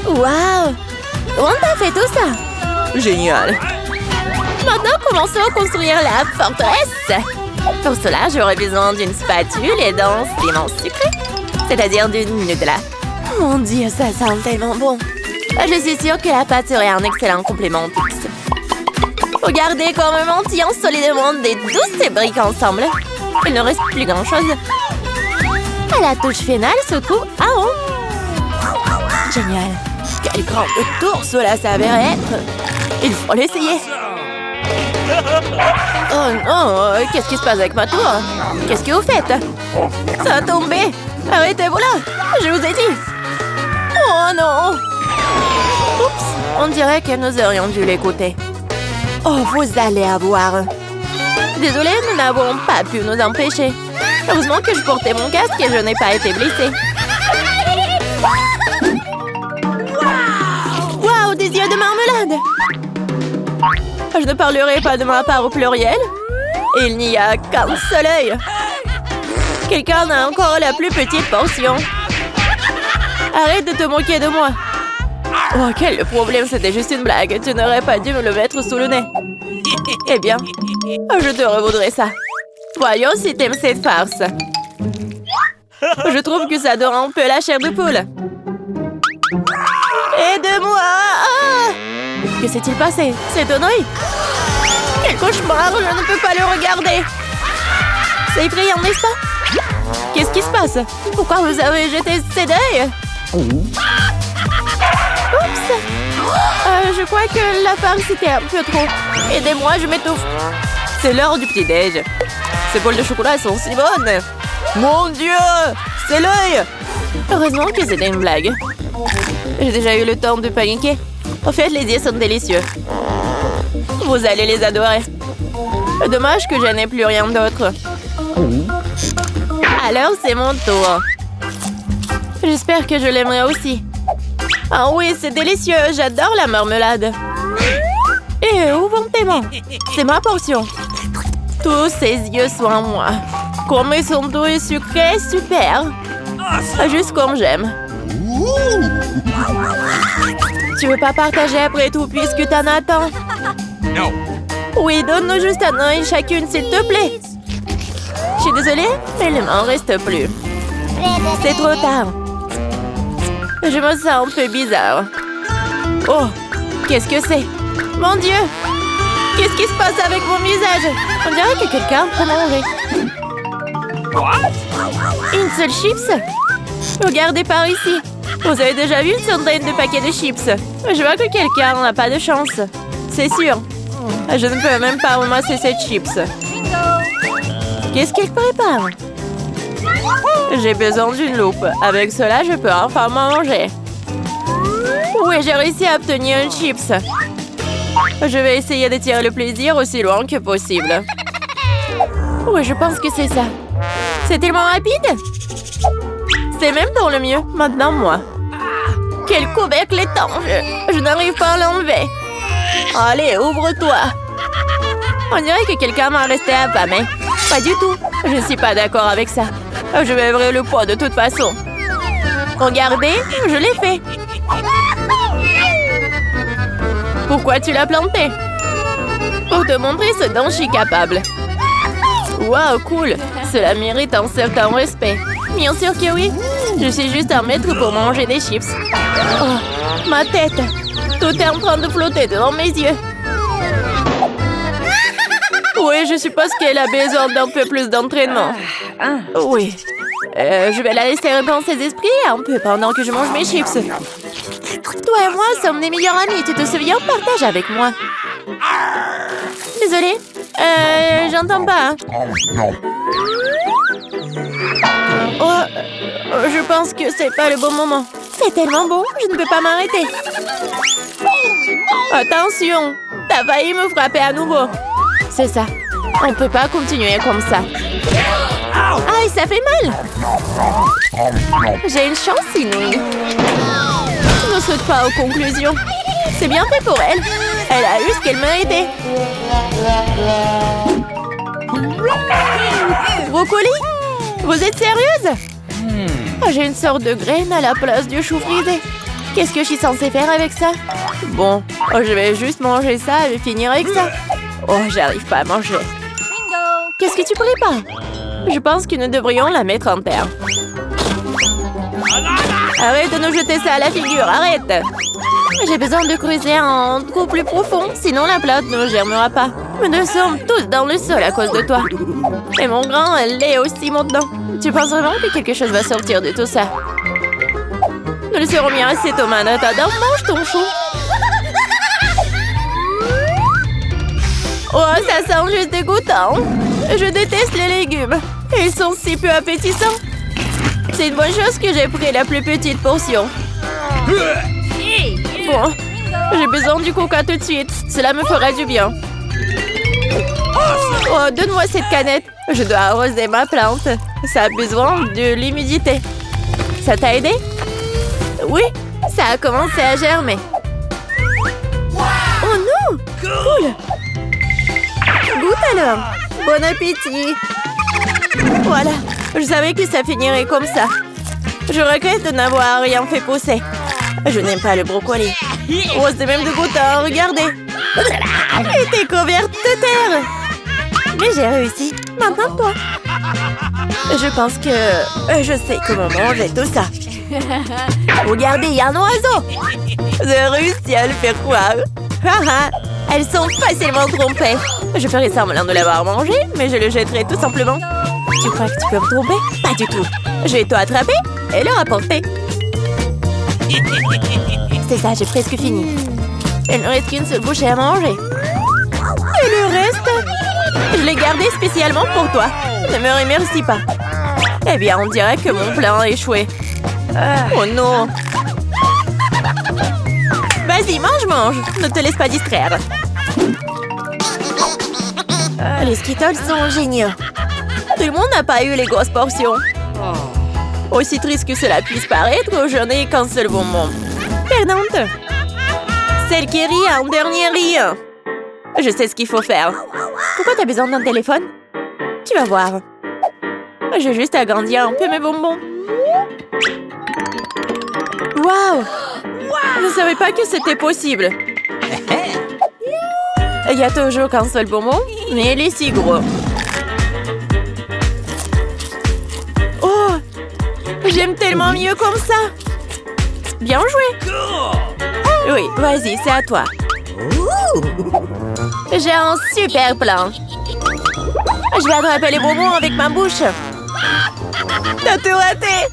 Waouh! On a fait tout ça. Génial. Maintenant, commençons à construire la forteresse. Pour cela, j'aurai besoin d'une spatule et d'un ciment sucré. C'est-à-dire d'une Nutella. Mon Dieu, ça sent tellement bon. Je suis sûre que la pâte serait un excellent complément au Twix. Regardez comme on tient solidement des douces briques ensemble. Il ne reste plus grand-chose. La touche finale se trouve en haut. Génial. Quel grand tour cela s'avère être. Il faut l'essayer. Oh non, qu'est-ce qui se passe avec ma tour? Qu'est-ce que vous faites? Ça a tombé. Arrêtez-vous là, je vous ai dit. Oh non. Oups, on dirait que nous aurions dû l'écouter. Oh, vous allez avoir. Désolée, nous n'avons pas pu nous empêcher. Heureusement que je portais mon casque et je n'ai pas été blessée. Waouh, des yeux de marmelade. Je ne parlerai pas de ma part au pluriel. Il n'y a qu'un seul œil. Quelqu'un a encore la plus petite portion. Arrête de te moquer de moi. Oh, quel problème, c'était juste une blague. Tu n'aurais pas dû me le mettre sous le nez. Eh bien, je te revaudrai ça. Voyons si t'aimes cette farce. Je trouve que ça dort un peu la chair de poule. Aide-moi! Ah! Que s'est-il passé? C'est un œil? Quel cauchemar! Je ne peux pas le regarder. C'est effrayant, n'est-ce pas? Qu'est-ce qui se passe? Pourquoi vous avez jeté cet œil? Oups! Je crois que la farce était un peu trop. Aidez-moi, je m'étouffe. C'est l'heure du petit-déj. Ces bols de chocolat sont si bonnes. Mon Dieu! C'est l'œil! Heureusement que c'était une blague. J'ai déjà eu le temps de paniquer. En fait, les yeux sont délicieux. Vous allez les adorer. Dommage que je n'ai plus rien d'autre. Alors, c'est mon tour. J'espère que je l'aimerai aussi. Ah oui, c'est délicieux. J'adore la marmelade. Et où vont tes mains? C'est ma portion. Tous ces yeux sont à moi. Comme ils sont doux et sucrés, super. Juste comme j'aime. Tu veux pas partager après tout puisque t'en as tant? Non. Oui, donne-nous juste un œil chacune, s'il te plaît. Je suis désolée, mais il ne m'en reste plus. C'est trop tard. Je me sens un peu bizarre. Oh, qu'est-ce que c'est? Mon Dieu! Qu'est-ce qui se passe avec mon visage? On dirait que quelqu'un prend manger. Une seule chips? Regardez par ici. Vous avez déjà vu une centaine de paquets de chips? Je vois que quelqu'un n'a pas de chance. C'est sûr. Je ne peux même pas ramasser cette chips. Qu'est-ce qu'elle prépare? J'ai besoin d'une loupe. Avec cela, je peux enfin manger. Oui, j'ai réussi à obtenir une chips. Je vais essayer de tirer le plaisir aussi loin que possible. Oui, je pense que c'est ça. C'est tellement rapide. C'est même pour le mieux. Maintenant, moi. Quel couvercle étanche! Je n'arrive pas à l'enlever. Allez, ouvre-toi. On dirait que quelqu'un m'a resté affamé. Pas du tout. Je ne suis pas d'accord avec ça. Je vais ouvrir le poids de toute façon. Regardez, je l'ai fait. Pourquoi tu l'as planté? Pour te montrer ce dont je suis capable. Waouh, cool. Cela mérite un certain respect. Bien sûr que oui. Je suis juste un maître pour manger des chips. Oh, ma tête. Tout est en train de flotter devant mes yeux. Oui, je suppose qu'elle a besoin d'un peu plus d'entraînement. Oui. Je vais la laisser reprendre ses esprits un peu pendant que je mange mes chips. Toi et moi sommes des meilleurs amis, tu te souviens? Partage avec moi. Désolée. J'entends pas. Hein. Oh, je pense que c'est pas le bon moment. C'est tellement bon, je ne peux pas m'arrêter. Attention, t'as failli me frapper à nouveau. C'est ça. On peut pas continuer comme ça. Aïe, ça fait mal. J'ai une chance inouïe. Ne saute pas aux conclusions. C'est bien fait pour elle. Elle a eu ce qu'elle méritait. Brocoli? Vous êtes sérieuse? J'ai une sorte de graine à la place du chou frisé. Qu'est-ce que je suis censée faire avec ça? Bon, je vais juste manger ça et finir avec ça. Oh, j'arrive pas à manger. Qu'est-ce que tu prépares? Je pense que nous devrions la mettre en terre. Arrête de nous jeter ça à la figure, arrête! J'ai besoin de creuser un trou plus profond, sinon la plante ne germera pas. Nous sommes tous dans le sol à cause de toi. Et mon grand, elle l'est aussi maintenant. Tu penses vraiment que quelque chose va sortir de tout ça? Nous le serons bien assez, Thomas. Attends, mange ton chou. Oh, ça sent juste dégoûtant. Je déteste les légumes. Ils sont si peu appétissants. C'est une bonne chose que j'ai pris la plus petite portion. Bon, j'ai besoin du coca tout de suite. Cela me fera du bien. Oh, donne-moi cette canette. Je dois arroser ma plante. Ça a besoin de l'humidité. Ça t'a aidé? Oui, ça a commencé à germer. Oh non! Cool! Goûte alors! Bon appétit! Voilà, je savais que ça finirait comme ça. Je regrette de n'avoir rien fait pousser. Je n'aime pas le brocoli. Oh, c'est même dégoûtant, regardez! Et t'es couverte de terre! Mais j'ai réussi. Maintenant, toi. Je pense que je sais comment manger tout ça. Regardez, il y a un oiseau. J'ai réussi à le faire croire. Elles sont facilement trompées. Je ferai semblant de l'avoir mangé, mais je le jetterai tout simplement. Tu crois que tu peux me tromper? Pas du tout. Je vais tout attraper et le rapporter. C'est ça, j'ai presque fini. Il ne reste qu'une seule bouchée à manger. Et le reste? Je l'ai gardé spécialement pour toi. Ne me remercie pas. Eh bien, on dirait que mon plan a échoué. Oh non! Vas-y, mange! Ne te laisse pas distraire. Les Skittles sont géniaux. Tout le monde n'a pas eu les grosses portions. Aussi triste que cela puisse paraître, je n'ai qu'un seul bonbon. Perdante! Celle qui rit en dernier rit. Je sais ce qu'il faut faire. Pourquoi t'as besoin d'un téléphone? Tu vas voir. J'ai juste agrandi un peu mes bonbons. Waouh! Je ne savais pas que c'était possible. Il y a toujours qu'un seul bonbon, mais il est si gros. Oh! J'aime tellement mieux comme ça. Bien joué. Oui, vas-y, c'est à toi. J'ai un super plan. Je vais attraper les bonbons avec ma bouche. T'as tout raté.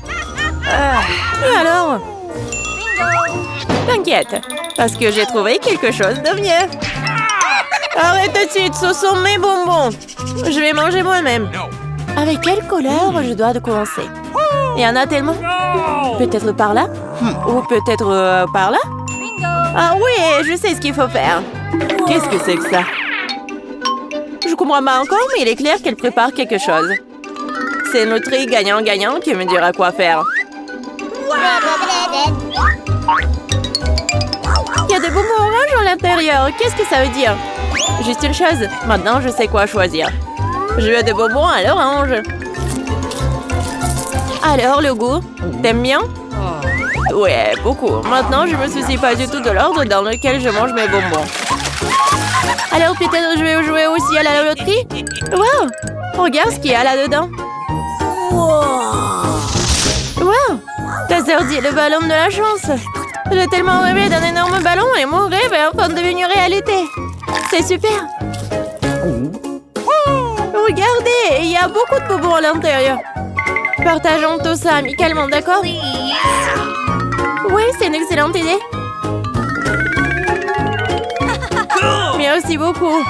Alors? T'inquiète, parce que j'ai trouvé quelque chose de mieux. Arrête tout de suite, ce sont mes bonbons. Je vais manger moi-même. Avec quelle couleur je dois commencer? Il y en a tellement. Peut-être par là? Ou peut-être par là? Ah oui, je sais ce qu'il faut faire. Qu'est-ce que c'est que ça? Je comprends pas encore, mais il est clair qu'elle prépare quelque chose. C'est notre gagnant-gagnant qui me dira quoi faire. Il y a des bonbons oranges à l'intérieur. Qu'est-ce que ça veut dire? Juste une chose. Maintenant, je sais quoi choisir. Je veux des bonbons à l'orange. Alors, le goût? T'aimes bien? Ouais, beaucoup. Maintenant, je me soucie pas du tout de l'ordre dans lequel je mange mes bonbons. Alors, peut-être je vais jouer aussi à la loterie? Wow! Regarde ce qu'il y a là-dedans. Wow! Ta sœur dit le ballon de la chance. J'ai tellement rêvé d'un énorme ballon et mon rêve est enfin devenu réalité. C'est super. Regardez, il y a beaucoup de bonbons à l'intérieur. Partageons tout ça amicalement, d'accord? Oui, c'est une excellente idée. Merci beaucoup.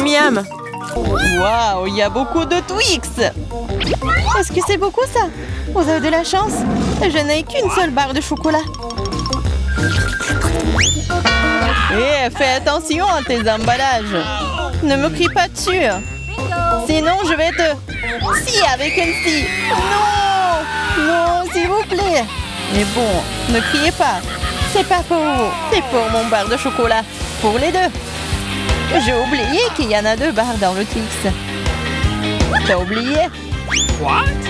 Miam. Waouh, il y a beaucoup de Twix. Est-ce que c'est beaucoup ça? Vous avez de la chance. Je n'ai qu'une seule barre de chocolat. Eh, fais attention à tes emballages. Ne me crie pas dessus. Sinon, je vais te... Si, avec une scie. Non! Non, s'il vous plaît. Mais bon, ne criez pas. C'est pas pour vous. C'est pour mon bar de chocolat. Pour les deux. J'ai oublié qu'il y en a 2 barres dans le Twix. T'as oublié?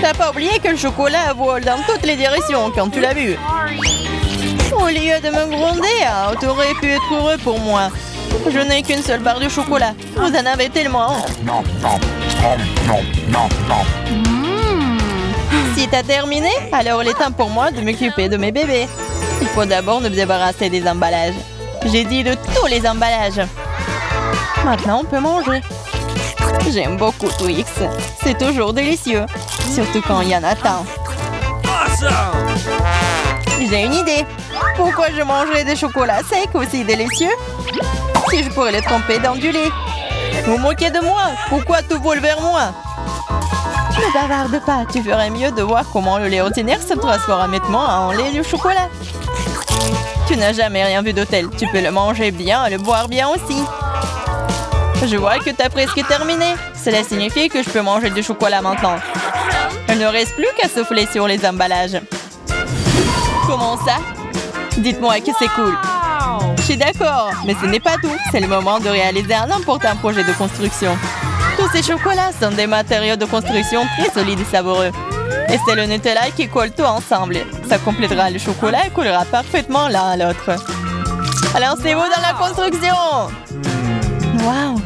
T'as pas oublié que le chocolat vole dans toutes les directions quand tu l'as vu? Au lieu de me gronder, t'aurais pu être heureux pour moi. Je n'ai qu'une seule barre de chocolat. Vous en avez tellement. Si t'as terminé, alors il est temps pour moi de m'occuper de mes bébés. Il faut d'abord me débarrasser des emballages. J'ai dit de tous les emballages. Maintenant, on peut manger. J'aime beaucoup Twix. C'est toujours délicieux. Surtout quand il y en a tant. J'ai une idée. Pourquoi je mangerais des chocolats secs aussi délicieux? Si je pourrais les tremper dans du lait. Vous moquez de moi? Pourquoi tout vole vers moi? Ne bavarde pas. Tu ferais mieux de voir comment le lait ordinaire se transforme maintenant en lait de chocolat. Tu n'as jamais rien vu de tel. Tu peux le manger bien et le boire bien aussi. Je vois que tu as presque terminé. Cela signifie que je peux manger du chocolat maintenant. Il ne reste plus qu'à souffler sur les emballages. Comment ça? Dites-moi que c'est cool. Je suis d'accord, mais ce n'est pas tout. C'est le moment de réaliser un important projet de construction. Tous ces chocolats sont des matériaux de construction très solides et savoureux. Et c'est le Nutella qui colle tout ensemble. Ça complétera le chocolat et collera parfaitement l'un à l'autre. Alors c'est vous dans la construction! Wow!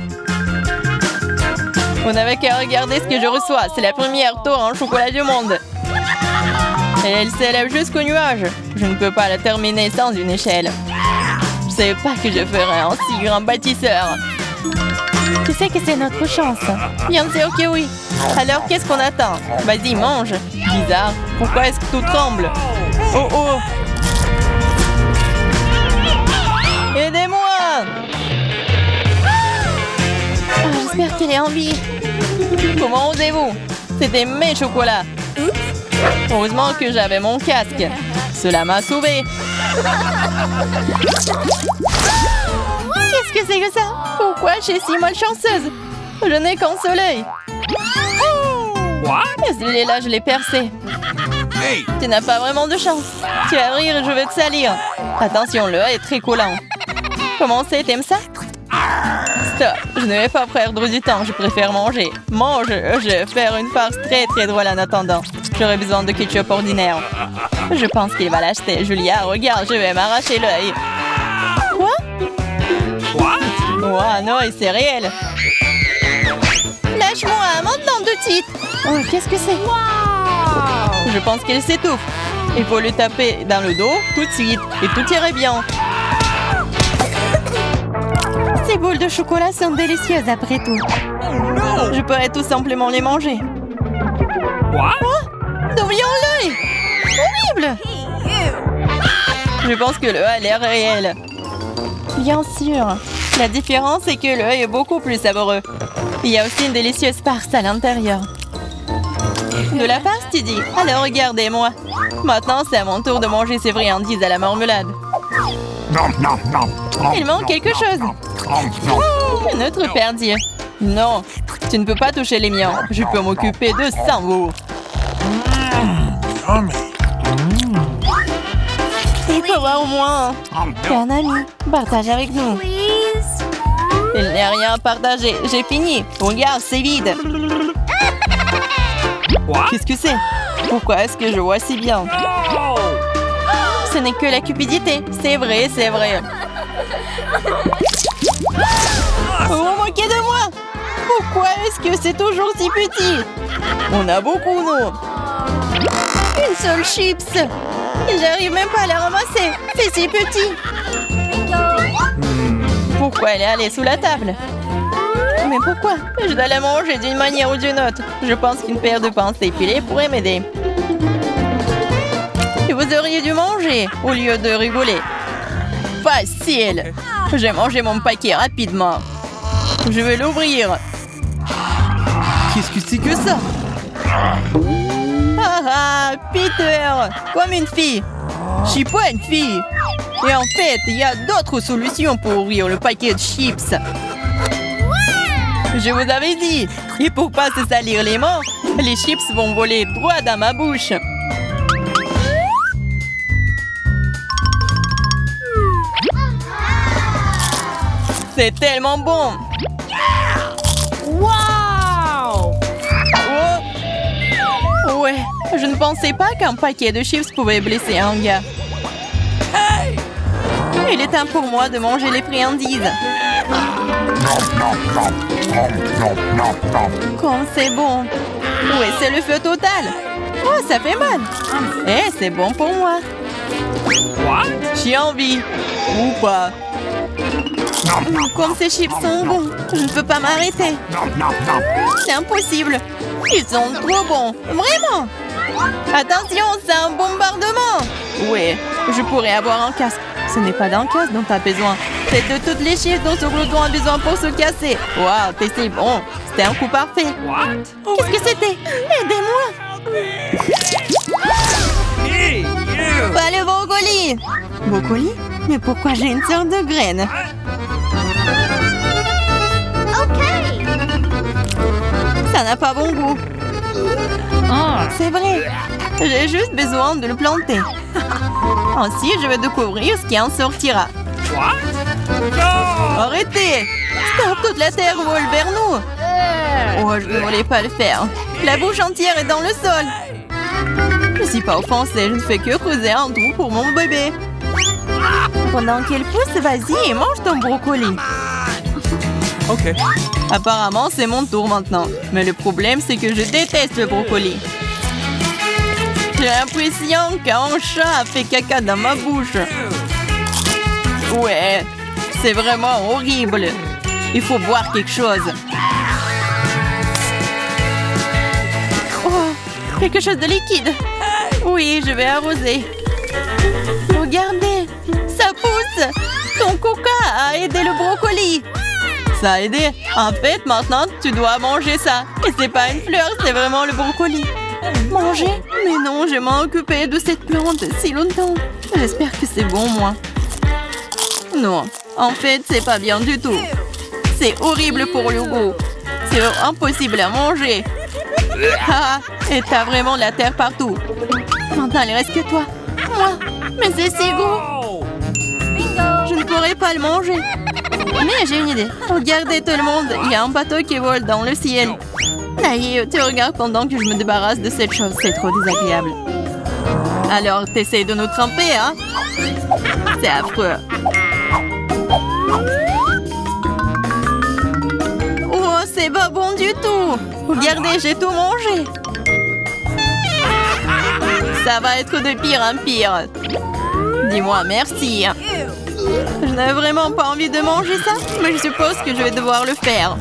Vous n'avez qu'à regarder ce que je reçois. C'est la première tour en chocolat du monde. Et elle s'élève jusqu'au nuage. Je ne peux pas la terminer sans une échelle. Je ne savais pas que je ferais un si grand bâtisseur. Tu sais que c'est notre chance. Bien sûr que oui. Alors qu'est-ce qu'on attend? Vas-y, mange. Bizarre. Pourquoi est-ce que tout tremble? Oh oh! Aidez-moi! J'espère qu'elle est en vie. Comment osez-vous? C'était mes chocolats. Heureusement que j'avais mon casque. Cela m'a sauvée. Qu'est-ce que c'est que ça? Pourquoi je suis si malchanceuse? Je n'ai qu'un seul œil. Celui-là, je l'ai percé. Hey! Tu n'as pas vraiment de chance. Tu vas rire et je vais te salir. Attention, le œil est très collant. Comment c'est? T'aimes ça? Stop, je ne vais pas perdre du temps, je préfère manger. Mange, je vais faire une farce très très drôle en attendant. J'aurais besoin de ketchup ordinaire. Je pense qu'il va l'acheter. Julia, regarde, je vais m'arracher l'œil. Quoi? Oh non, c'est réel. Lâche-moi, maintenant tout de suite. Oh, qu'est-ce que c'est? Je pense qu'il s'étouffe. Il faut le taper dans le dos tout de suite et tout irait bien. Ces boules de chocolat sont délicieuses après tout. Je pourrais tout simplement les manger. Devrions l'œil! Horrible! Je pense que l'œil a l'air réel. Bien sûr. La différence est que l'œil est beaucoup plus savoureux. Il y a aussi une délicieuse farce à l'intérieur. De la farce, tu dis? Alors regardez-moi. Maintenant, c'est à mon tour de manger ces friandises à la marmelade. Il manque quelque chose. Notre père dit: non, tu ne peux pas toucher les miens. Je peux m'occuper de sans vous. Il faut avoir au moins un ami. Partage avec nous. Il n'y a rien à partager. J'ai fini. Regarde, c'est vide. Qu'est-ce que c'est? Pourquoi est-ce que je vois si bien? No! Ce n'est que la cupidité. C'est vrai, c'est vrai. Vous vous moquez de moi? Pourquoi est-ce que c'est toujours si petit? On a beaucoup, nous. Une seule chips. J'arrive même pas à la ramasser. C'est si petit. Pourquoi elle est allée sous la table? Mais pourquoi? Je dois la manger d'une manière ou d'une autre. Je pense qu'une paire de pinces épilées pourrait m'aider. Et vous auriez dû manger au lieu de rigoler. Facile. J'ai mangé mon paquet rapidement. Je vais l'ouvrir. Qu'est-ce que c'est que ça? Ah ah, Peter, comme une fille. Je suis pas une fille. Et en fait, il y a d'autres solutions pour ouvrir le paquet de chips. Je vous avais dit. Et pour pas se salir les mains, les chips vont voler droit dans ma bouche. C'est tellement bon. Wow! Oh! Ouais, je ne pensais pas qu'un paquet de chips pouvait blesser un gars. Hey! Il est temps pour moi de manger les friandises. Comme c'est bon. Ouais, c'est le feu total. Oh, ça fait mal. Eh, c'est bon pour moi. What? J'ai envie. Ou pas. Comme ces chips sont bons, je ne peux pas m'arrêter. C'est impossible. Ils sont trop bons. Vraiment. Attention, c'est un bombardement. Ouais, je pourrais avoir un casque. Ce n'est pas d'un casque dont tu as besoin. C'est de toutes les chips dont ce glouton a besoin pour se casser. Waouh, c'est bon. C'était un coup parfait. What? Qu'est-ce que c'était? Aidez-moi. Hey, you! Pas le brocoli. Brocoli? Mais pourquoi j'ai une sorte de graine? Ça n'a pas bon goût. C'est vrai. J'ai juste besoin de le planter. Ainsi, je vais découvrir ce qui en sortira. What? No! Arrêtez! Stop, toute la terre vole vers nous. Oh, je ne voulais pas le faire. La bouche entière est dans le sol. Je ne suis pas offensée, je ne fais que creuser un trou pour mon bébé. Pendant qu'elle pousse, vas-y et mange ton brocoli. Okay. Apparemment, c'est mon tour maintenant. Mais le problème, c'est que je déteste le brocoli. J'ai l'impression qu'un chat a fait caca dans ma bouche. Ouais, c'est vraiment horrible. Il faut boire quelque chose. Oh, quelque chose de liquide. Oui, je vais arroser. Regardez, ça pousse. Ton coca a aidé le brocoli. Ça a aidé. En fait, maintenant, tu dois manger ça. Et c'est pas une fleur, c'est vraiment le brocoli. Manger? Mais non, je m'en occupé de cette plante si longtemps. J'espère que c'est bon, moi. Non, en fait, c'est pas bien du tout. C'est horrible pour le goût. C'est impossible à manger. Ah, et t'as vraiment de la terre partout. Maintenant, il reste que toi. Moi? Mais c'est si gros. Oh! Je ne pourrais pas le manger. Mais j'ai une idée. Regardez tout le monde, il y a un bateau qui vole dans le ciel. Allez, tu regardes pendant que je me débarrasse de cette chose. C'est trop désagréable. Alors, t'essayes de nous tremper, hein? C'est affreux. Oh, c'est pas bon du tout. Regardez, j'ai tout mangé. Ça va être de pire en pire. Dis-moi merci. Je n'avais vraiment pas envie de manger ça, mais je suppose que je vais devoir le faire.